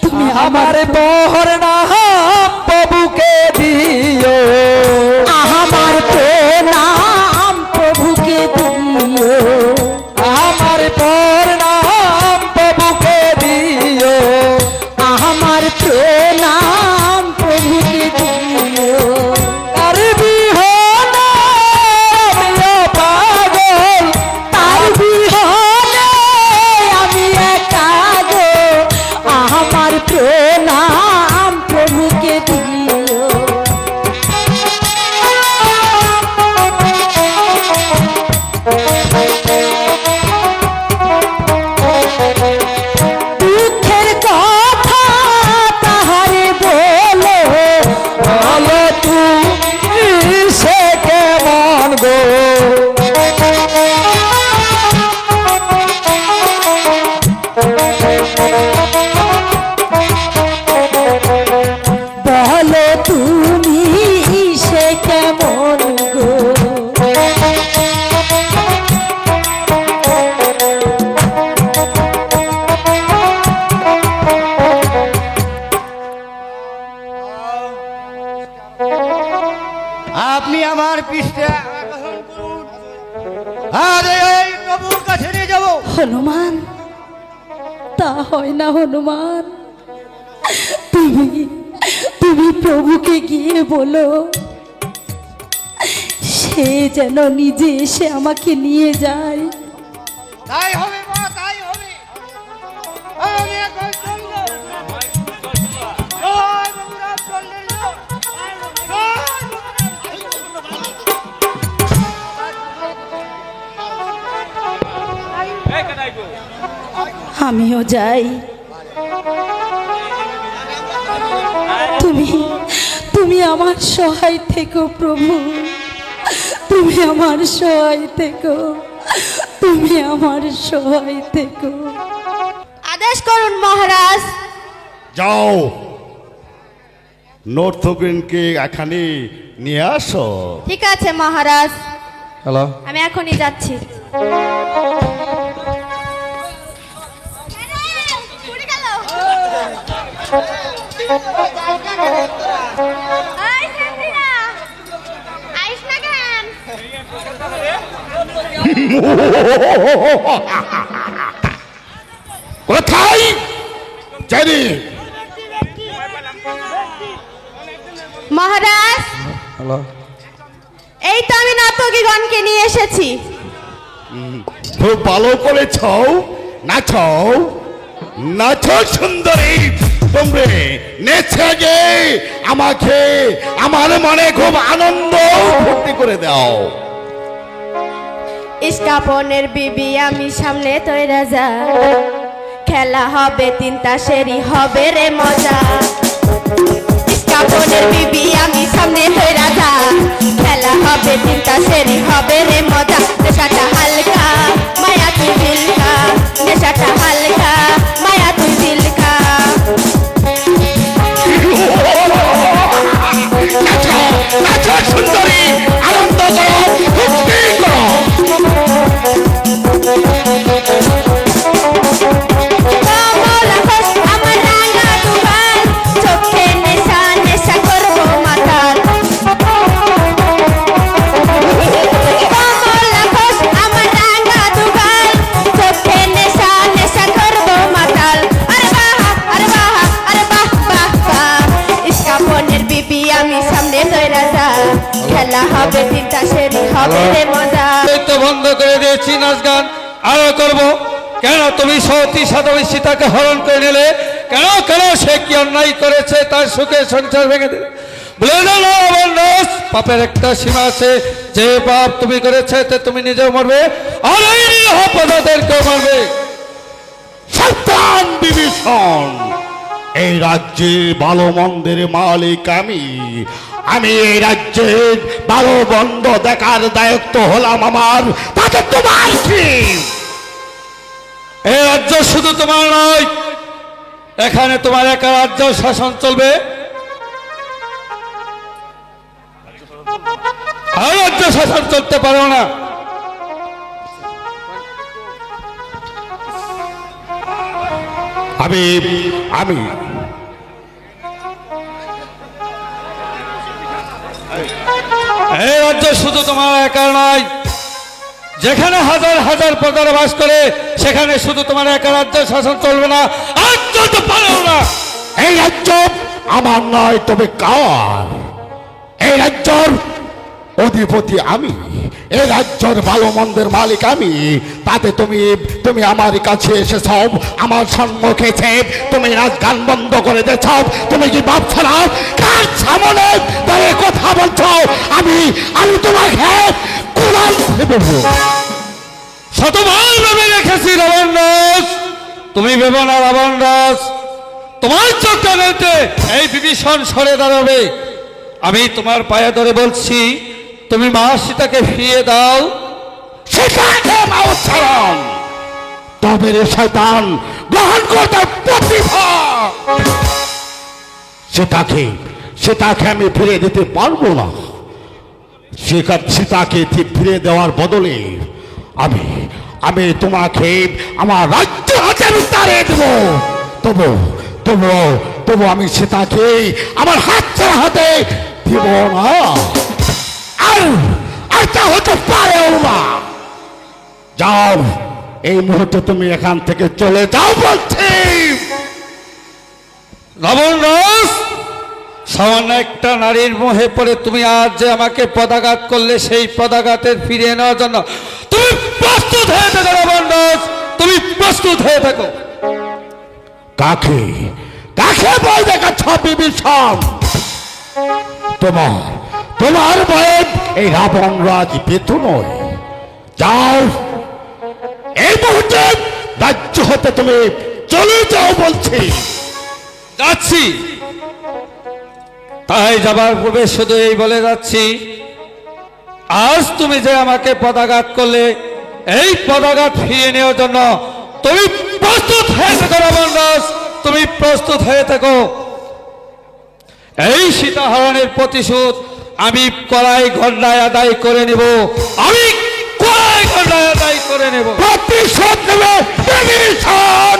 তুমি আমার বহর নাম প্রভুকে দিও, আমার প্রণাম প্রভুকে দিও, আমার বহর নাম প্রভুকে দিও, আমার প্রণাম প্রভুকে দিও। তার বিহনে আমিও পাগল, তার বিহনে আমি একা গো, হনুমান, তা হয় না হনুমান। তুমি তুমি প্রভুকে গিয়ে বলো, সে যেন নিজে এসে আমাকে নিয়ে যায়। তাই হবে মা, তাই হবে। আমি এখন চলবো। জয় বাবু রামচন্দ্রের জয়। আমিও যাই। তুমি তুমি আমার সহায় থেকো প্রভু, তুমি আমার সহায় থেকো, তুমি আমার সহায় থেকো। আদেশ করুন মহারাজ। যাও, নর্থগ্রিনকে এখানে নিয়ে আসো। ঠিক আছে মহারাজ, হ্যালো, আমি এখনই যাচ্ছি। এই সেন্ট্রিনা, আইস না কেন? কোথায় জানি? মহারাজ, হ্যালো, এই তো আমি নর্তকীগণকে নিয়ে এসেছি। খুব ভালো করেছ, নাচো নাচো সুন্দরী। তোমরে নেচে গে আমাকে আমার মনে খুব আনন্দ ভর্তি করে দাও। ইস্কাপনের বিবি আমি সামনে তৈরা যা, খেলা হবে 3 তাসেরই হবে রে মজা। ইস্কাপনের বিবি আমি সামনে তৈরা যা, খেলা হবে 3 তাসেরই হবে রে মজা। নেশাটা হালকা মায়া তুই দিলকা, নেশাটা হালকা মায়া তুই দিলকা। নাচো নাচো সুন্দরী, আনন্দ করো, ভক্তি করো। কমলা ঘোষ আমার রাঙা দুগাল, চোখে নেশা নেশা করবো মাতাল। কমলা ঘোষ আমার রাঙা দুগাল, চোখে নেশা নেশা করবো মাতাল। আরে বাহ আরে বাহ আরে বাহ বাহ বাহ। ইস্কাপনের বিবি আমি সামনে তৈরা যা, খেলা হবে 3 তাসেরই হবে রে মজা। এই তো বন্ধ করে দিয়েছি নাচ গান, আরো করব। কেন তুমি সতী সাধবী সীতাকে হরণ করে নিলে? কেন কেন সে কি অন্যায় করেছে? তার সুখে সংসার ভেঙে দিলে। বলে দাও অবনাশ, পাপের একটা সীমা আছে। যে পাপ তুমি করেছে তে তুমি নিজেও মরবে, আর এই নিরীহ প্রজাদেরকেও মারবে। সাবধান বিভীষণ, এই রাজ্যে ভালো মন্দের মালিক আমি। আমি এই রাজ্যের ভালো মন্দ দেখার দায়িত্ব হলাম আমার, তাতে তোমার কি? এই রাজ্য শুধু তোমার নয়, এখানে তোমার একা রাজ্য শাসন চলবে। আর রাজ্য শাসন চলতে পারো না। আমি আমি এই রাজ্য শুধু তোমার একা নয়, যেখানে হাজার হাজার প্রজার বাস করে সেখানে শুধু তোমার একা রাজ্য শাসন চলবে না, আর চলতে পারো না। এই রাজ্য আমার নয়, তবে কার? এই রাজ্যর অধিপতি আমি, এই রাজ্যের ভালো মন্দের মালিক আমি। তাতে তুমি তুমি আমার কাছে এসেছ, আমার সম্মুখে এসে তুমি নাচ গান বন্ধ করে দিয়েছ। তুমি কি ভাবছ না কার সামনে দাঁড়িয়ে কথা বলছো? আমি আমি তোমাকে কোরআন দেবো। শতবার ভেবে রেখেছি রাবণ রাজ, তুমি ভেবো না রাবণ রাজ। তোমার চোখটা নিতে এই বিভীষণ সরে দাঁড়াবে। আমি তোমার পায়ে ধরে বলছি, তুমি মা সীতাকে ফিরিয়ে দাও। সীতাকে মা উচ্চারণ, তবে রে শয়তান গ্রহণ করতে প্রতিভা। সীতাকে সীতাকে আমি ফিরে দিতে পারবো না। সীতাকে ফিরে দেওয়ার বদলে আমি আমি তোমাকে আমার রাজ্য হাতে তাড়িয়ে দেবো। তবু তবু তবু আমি সীতাকে আমার হাতে দিব না। আর তা হতে পারেও না। যাও এই মুহূর্তে তুমি এখান থেকে চলে যাও বলছি। রাবণ রাজ, সামান্য একটা নারীর মোহে পড়ে তুমি আজ যে আমাকে পদাঘাত করলে, সেই পদাঘাতের ফিরিয়ে নেওয়ার জন্য তুমি প্রস্তুত হয়ে থাকো রাবণ রাজ, তুমি প্রস্তুত হয়ে থাকো। কাকে কাকে ভয় দেখাচ্ছ বিভীষণ? তোমার ভয়ে এই রাবণ রাজ পেতু নয়। যাও, এই মুহূর্তে রাজ্য হতে তুমি চলে যাও বলছি। যাচ্ছি, তাই যাবার পূর্বে শুধু এই বলে যাচ্ছি, আজ তুমি যে আমাকে পদাঘাত করলে, এই পদাঘাত ফিরিয়ে নেওয়ার জন্য তুমি প্রস্তুত হয়ে থাকো রাবণ রাজ, তুমি প্রস্তুত হয়ে থাকো। এই সীতাহরণের প্রতিশোধ আমি কড়াই গন্ডায় আদায় করে নেব, আমি কড়াই গন্ডায় আদায় করে নেব। প্রতিশোধ নেবে বিভীষণ।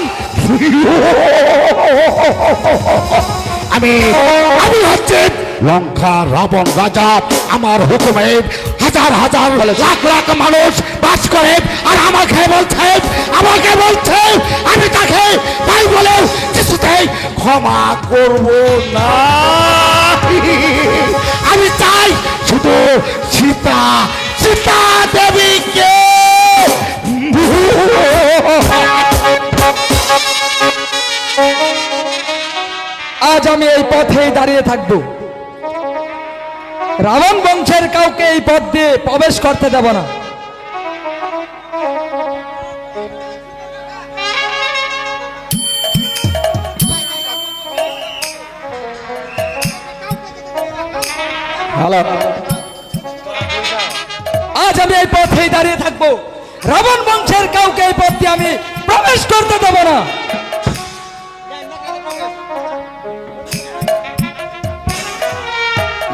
আমি হচ্ছে লঙ্কা রাবণ রাজা। আমার হুকুমে হাজার হাজার লাখ লাখ মানুষ বাস করে, আর আমাকে বলছে আমি তাকে তাই বলে কিছুতেই ক্ষমা করব না। আমি চাই শুধু সীতা দেবীকে। আজ আমি এই পথেই দাঁড়িয়ে থাকব, রাবণ বংশের কাউকে এই পথ দিয়ে প্রবেশ করতে দেব না। আজ আমি এই পথেই দাঁড়িয়ে থাকবো, রাবণ বংশের কাউকে এই পথ দিয়ে আমি প্রবেশ করতে দেব না।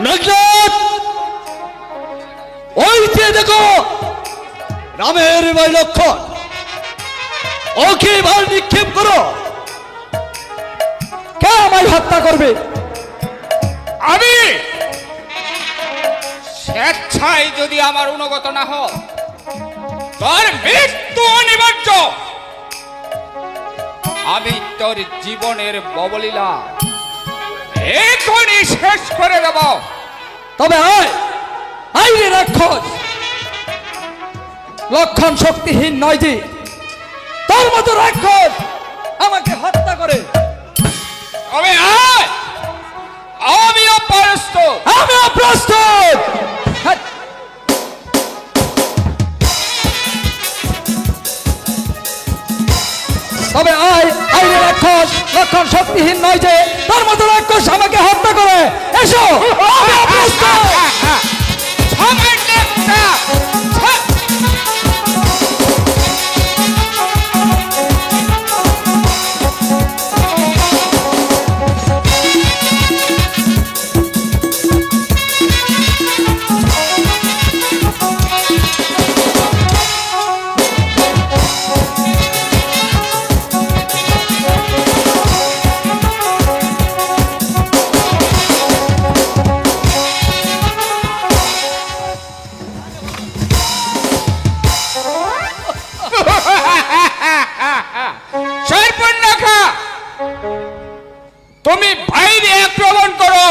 মেঘনাদ, ওই যে দেখো রামের ভাই লক্ষণ, ওকে এবার নিক্ষেপ করো। কে আমায় হত্যা করবে? আমি স্বেচ্ছায় যদি আমার অনুগত না হয়, তোর মৃত্যু অনিবার্য। আমি তোর জীবনের ববলীলা এখনই শেষ করে দেব। তবে আয় রে রাক্ষস, লক্ষণ শক্তিহীন নয় যে তোর মতো রাক্ষস আমাকে হত্যা করে। তবে আয়, আমিও প্রস্তুত। আমিও প্রস্তুত। তবে আয় রে রাক্ষস, লক্ষণ শক্তিহীন নয় যে তোর মতো রাক্ষস আমাকে হত্যা করে। এসো, আমিও প্রস্তুত। তুমি বাইরে আক্রমণ করো,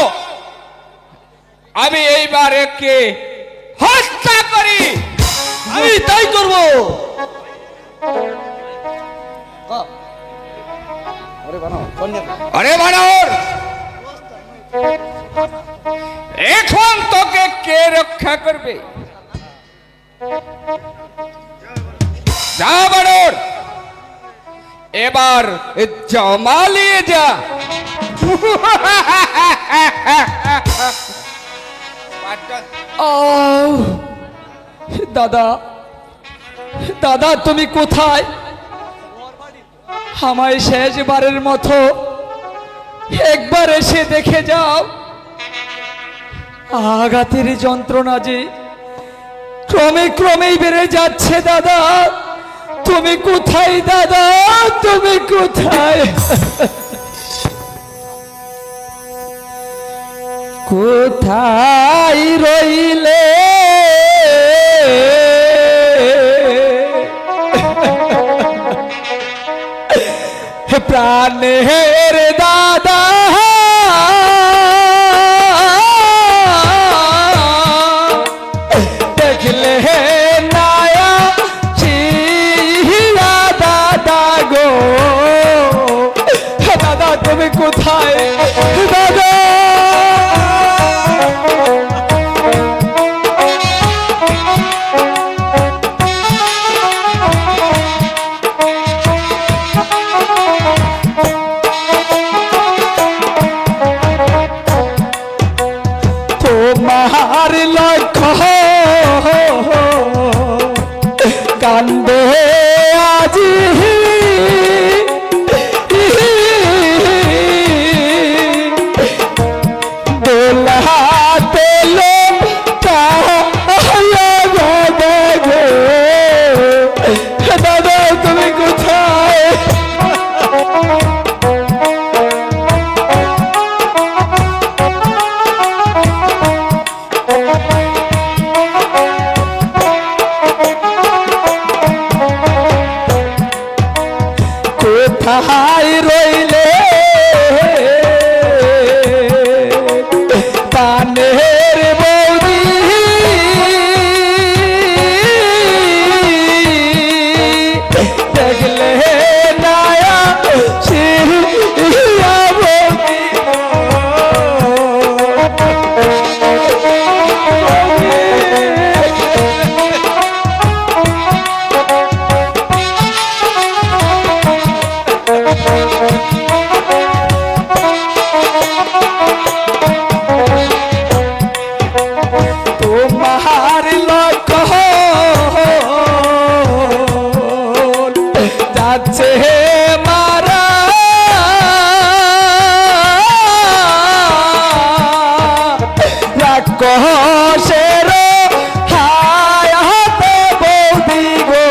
আমি এইবার একে হত্যা করি। আমি তাই করব। আরে বানর, এখন তোকে কে রক্ষা করবে? যা বানর, এবার জমালিয়ে যা। দাদা, দাদা তুমি কোথায়? আমায় শেষবারের মতো একবার এসে দেখে যাও। আঘাতের যন্ত্রণা যে ক্রমেই বেড়ে যাচ্ছে। দাদা তুমি কোথায়? দাদা তুমি কোথায়? কোথায় রইলে প্রাণের দাদা দেখলে নায়া চিরা দাদা গো, দাদা তুমি কোথায় দাদা? তোমার লক্ষ্য কান্দে আজি দোলাতে দাদা তুমি কোথায়? কোথায় রইলে পানের বৌদি দেখলে নায়া সিয়া বৌদি তোমার লক্ষ্য যাচ্ছে মারা রাক্ষসের হায়াতে বৌদি গো,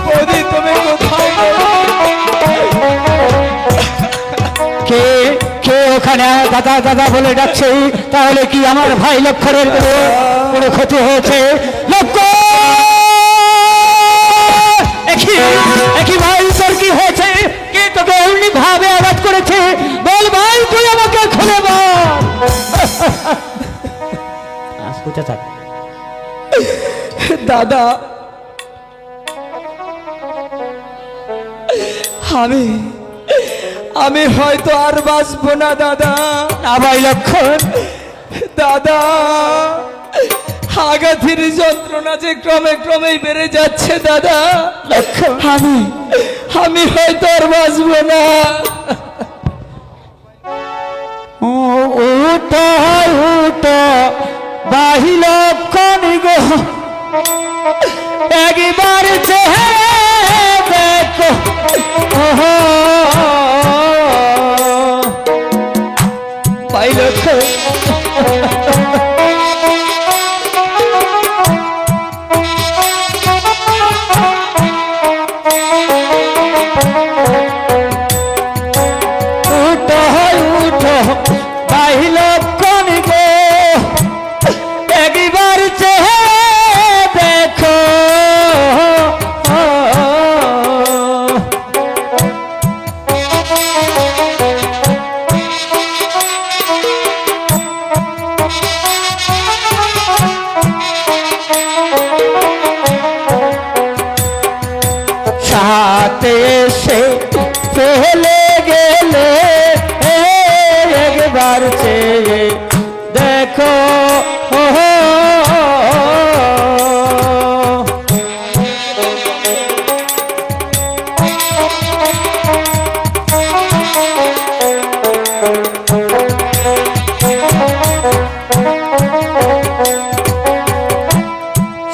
বৌদি তুমি কোথায় গো? কে কে ওখানে দাদা দাদা বলে ডাকছে? তাহলে কি আমার ভাই লক্ষণের কোনো ক্ষতি হয়েছে? লক্ষ্য একই ভাই, তোর কি হয়েছে? কে তোকে এমনি ভাবে আঘাত করেছে? বল ভাই, তুই আমাকে খুলে বল। কোথা থাক দাদা আমি হয়তো আর বাঁচবো না দাদা। না ভাই লক্ষণ, দাদা আঘাতের যন্ত্রণা যে ক্রমে ক্রমেই বেড়ে যাচ্ছে দাদা। আমি হয়তো আর বাঁচবো না। উঠো উঠো বাহি লক্ষণ গো, একবার চেহারা দেখো। ভাই লক্ষণ উঠো উঠো বাহি লক্ষণ গো, একবার চেহারা দেখো। সাথে এসে ফেলে গেলে একবার চেয়ে দেখো।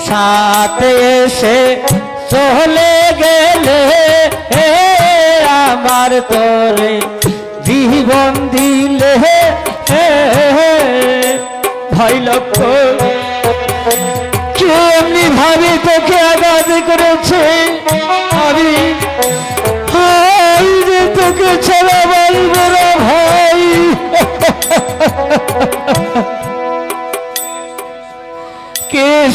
সাথে এসে চলে গেলে আমার তোরে জীবন দিলে ভাই লক্ষণ, কেমনি ভাবে তোকে আঘাত করেছে? আমি যে তোকে ছাড়া বলবো না ভাই।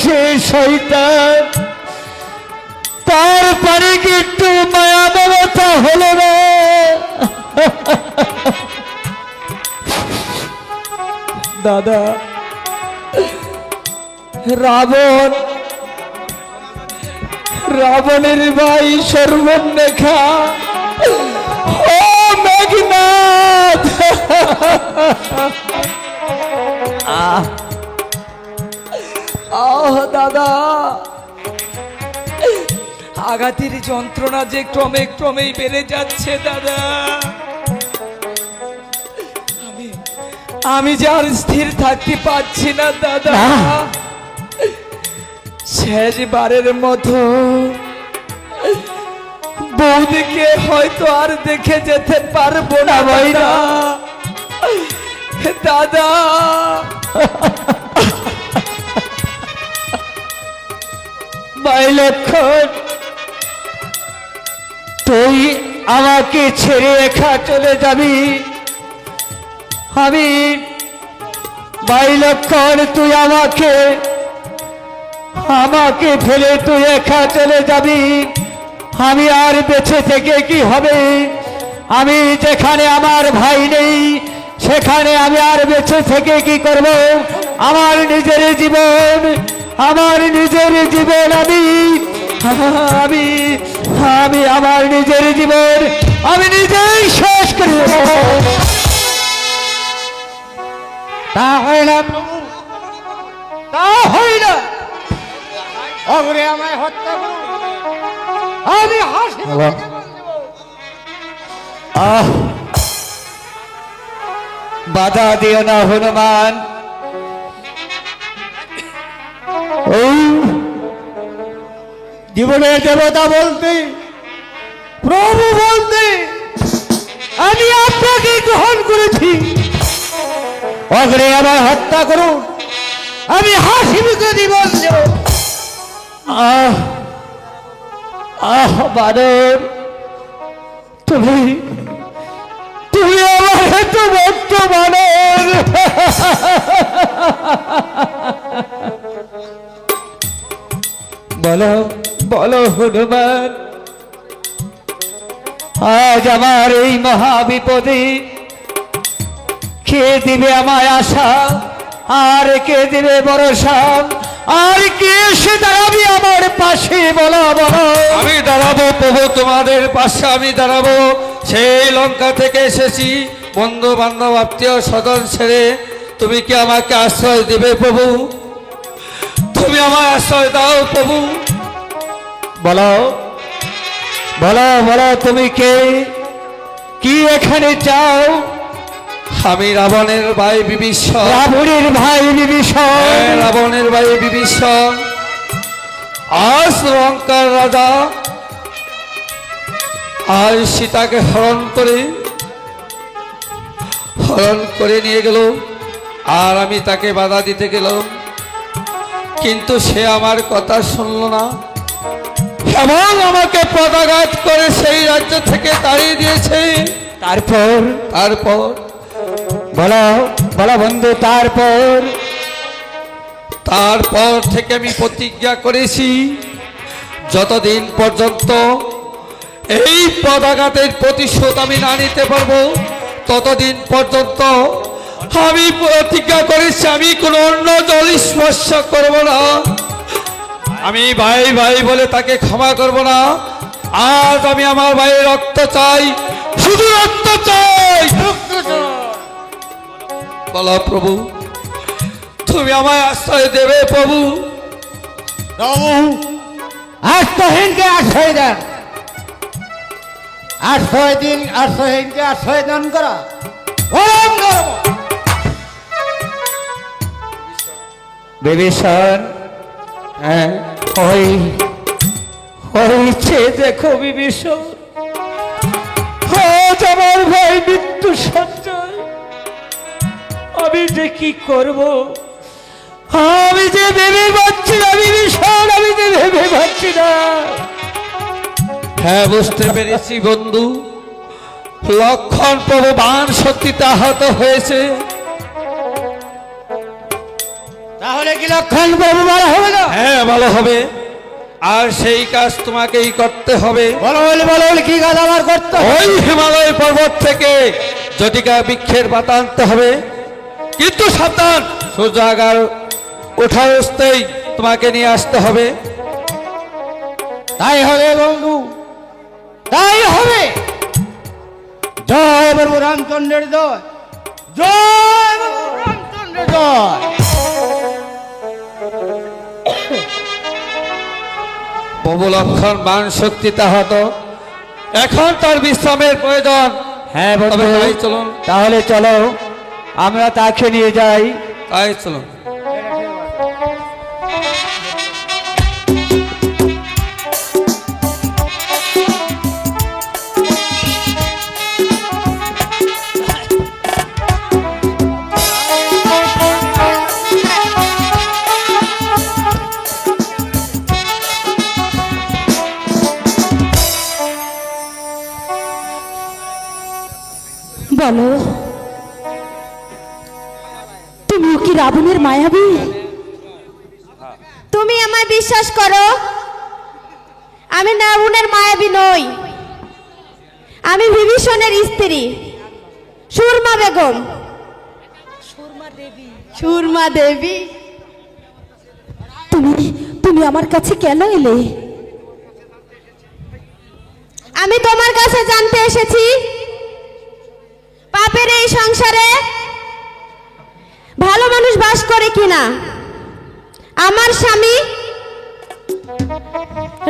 সে শয়তান, তারপরে কি একটু মায়া মমতা হলো না? দাদা, রাবণের ভাই সর্বনেখা ও মেঘনাথ, আহ দাদা, আঘাতের যন্ত্রণা যে ক্রমে ক্রমেই বেড়ে যাচ্ছে দাদা। আমি যে আর স্থির থাকতে পারছি না দাদা। শেষবারের মতো বৌদিকে হয়তো আর দেখে যেতে পারবো না ভাইরা দাদা। ভাই লক্ষণ, তুই আমাকে ছেড়ে একা চলে যাবি? আমি ভাই লক্ষণ, তুই আমাকে ফেলে তুই একা চলে যাবি? আমি আর বেঁচে থেকে কি হবে? আমি যেখানে আমার ভাই নেই সেখানে আমি আর বেঁচে থেকে কি করব? আমার নিজের জীবন আমি আমার নিজের জীবন আমি নিজেই শেষ করে দেব। তা হয় না প্রভু, তা হয় না। অগ্রে আমায় হত্যা করুন, আমি হাসি মুখে জীবন দেব। বাধা দিও না হনুমান। জীবনের দেবতা বলতে, প্রভু বলতে আমি আপনাকে গ্রহণ করেছি। অগ্রে আমায় হত্যা করুন, আমি হাসি মুখে জীবন দেব। বানর, তুমি আমার এত ভক্ত বানর। বলো হনুমান, আজ আমার এই মহাবিপদে কে দিবে আমায় আশা, আর কে দিবে ভরসা, আর কে এসে দাঁড়াবি আমার পাশে? বলো। আমি দাঁড়াবো প্রভু, তোমাদের পাশে আমি দাঁড়াবো। সেই লঙ্কা থেকে এসেছি, বন্ধু বান্ধব আত্মীয় স্বজন ছেড়ে তুমি কি আমাকে আশ্রয় দেবে প্রভু? তুমি আমায় আশ্রয় দাও প্রভু। বলো, তুমি কে? কি এখানে চাও? আমি রাবণের ভাই বিভীষণ। রাবণের ভাই বিভীষণ। আজ লঙ্কার রাজা আজ সীতাকে হরণ করে নিয়ে গেল, আর আমি তাকে বাধা দিতে গেলাম, কিন্তু সে আমার কথা শুনল না এবং আমাকে পদাঘাত করে সেই রাজ্য থেকে তাড়িয়ে দিয়েছে। তারপর বলো বন্ধু, তারপর থেকে আমি প্রতিজ্ঞা করেছি, যতদিন পর্যন্ত এই পদাঘাতের প্রতিশোধ আমি না নিতে পারবো ততদিন পর্যন্ত আমি প্রতিজ্ঞা করেছি আমি কোনো অন্য জল স্পর্শ করব না। আমি ভাই বলে তাকে ক্ষমা করব না। আজ আমি আমার ভাইয়ের রক্ত চাই, শুধু রক্ত চাই। বলো প্রভু, তুমি আমায় আশ্রয় দেবে প্রভু? আশ্রয়হীনকে আশ্রয় দেন, আশ্রয়হীনকে আশ্রয় দান করা পরম ধর্ম। বিভীষণ, হয়েছে দেখো বিভীষণ, আজ আমার ভাই মৃত্যু সঞ্চয়। আমি যে কি করব, আমি যে ভেবে পাচ্ছি না বিভীষণ, ভেবে পাচ্ছি না। হ্যাঁ, বুঝতে পেরেছি বন্ধু। লক্ষণ প্রভু বাণ শক্তিতে আহত হয়েছে। তাহলে কি লক্ষণ প্রভু বলা হবে না? হ্যাঁ ভালো হবে, আর সেই কাজ তোমাকেই করতে হবে। বলো বলে কি কাজ আমার করতে হবে? ওই হিমালয় পর্বত থেকে জটিকা বৃক্ষের পাতা আনতে হবে, কিন্তু সাবধান, সূর্যাগার ওঠা অবস্থায় তোমাকে নিয়ে আসতে হবে। তাই হবে বন্ধু, তাই হবে। জয় প্রভু রামচন্দ্রের জয়, জয় প্রভু রামচন্দ্রের জয়। প্রভু লক্ষণ বাণ শক্তি তাহত, এখন তার বিশ্রামের প্রয়োজন। হ্যাঁ তবে বন্ধু, তাই চলুন, তাহলে চলো আমরা তাকে নিয়ে যাই। তাই চলুন। বলো, তুমিও কি রাবণের মায়াবী? তুমি আমায় বিশ্বাস করো, আমি রাবণের মায়াবী নই। আমি বিভীষণের স্ত্রী সুরমা বেগম। সুরমা দেবী। তুমি তুমি আমার কাছে কেন এলে? আমি তোমার কাছে জানতে এসেছি, পাপের এই সংসারে ভালো মানুষ বাস করে কিনা। আমার স্বামী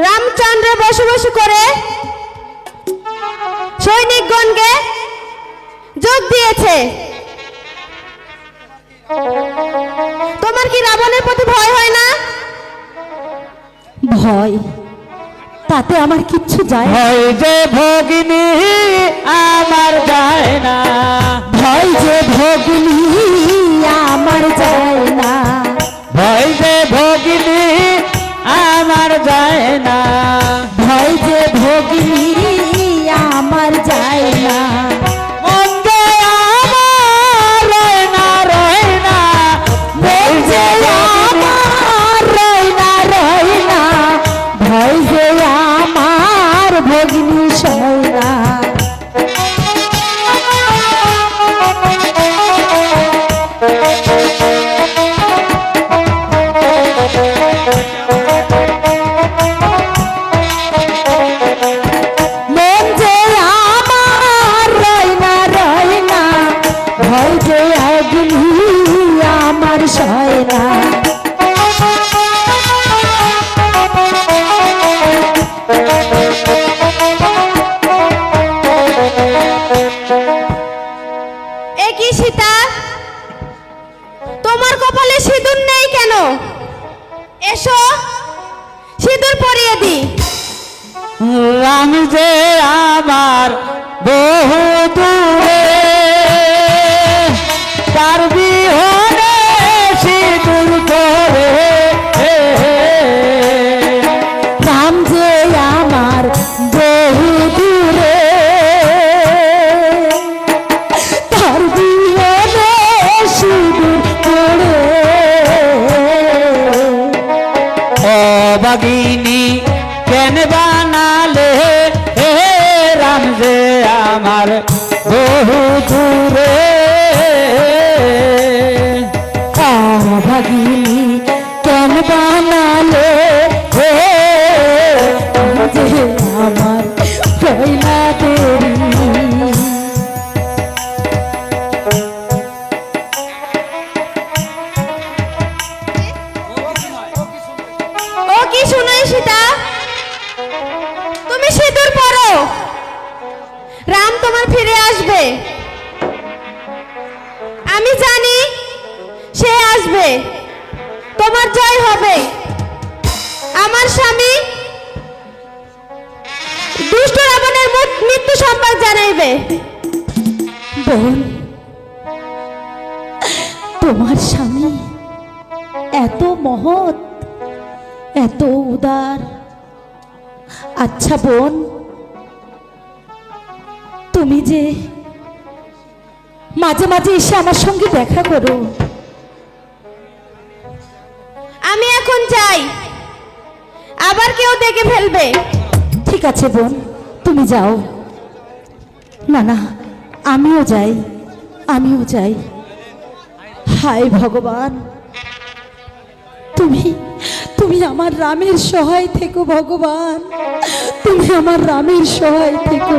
রামচন্দ্র বসবাস করে সৈনিকগণকে যোগ দিয়েছে। তোমার কি রাবণের প্রতি ভয় হয় না? ভয়? তাতে আমার কিচ্ছু যায় না। ভয় যে ভগিনী আমার যায় না, ভয় যে ভগিনী আমার যায় না। ভয় যে ভগিনী আমার যায় না, ভয় যে ভগিনী আমার যায় না। মন যে আমার রয় না, রয় না, ভয় যে আমার রয় না, রয় না। ভয় যে আমার ভগিনী সয় না। মন যে আমার রয় না, রয় না। ভয় যে অগ্নি আমার সয় না। এ কি সীতা, তোমার কপালে সিঁদুর নেই কেন? এসো সিঁদুর পরিয়ে দি। রাম যে আমার বহু দূরে, তার বিহনে সিঁদুর করে। রাম যে আমার বহু দূরে, তার বিহনে সিঁদুর পড়ে। অবাগিনী কেন বানালে হে রাম যে আমার বহু দূরে। ভাগিনী কেন বানালে হে যে আমার পয়লা দেরি। ও কি শুনাই সীতা, তুমি সিঁদুর পরো, রাম তোমার ফিরে আসবে। আমি জানি সে আসবে, তোমার জয় হবে। আমার স্বামী দুষ্ট রাবণের মৃত্যু সংবাদ জানাইবে। বোন, তোমার স্বামী এত মহৎ, এত উদার। আচ্ছা বোন, তুমি যে মাঝে মাঝে এসে আমার সঙ্গে দেখা করো, যাই, আবার কেউ দেখে ফেলবে। ঠিক আছে বোন, তুমি যাও। না না, আমিও যাই, আমিও যাই। হায় ভগবান, তুমি তুমি আমার রামের সহায় থেকো ভগবান, তুমি আমার রামের সহায় থেকো।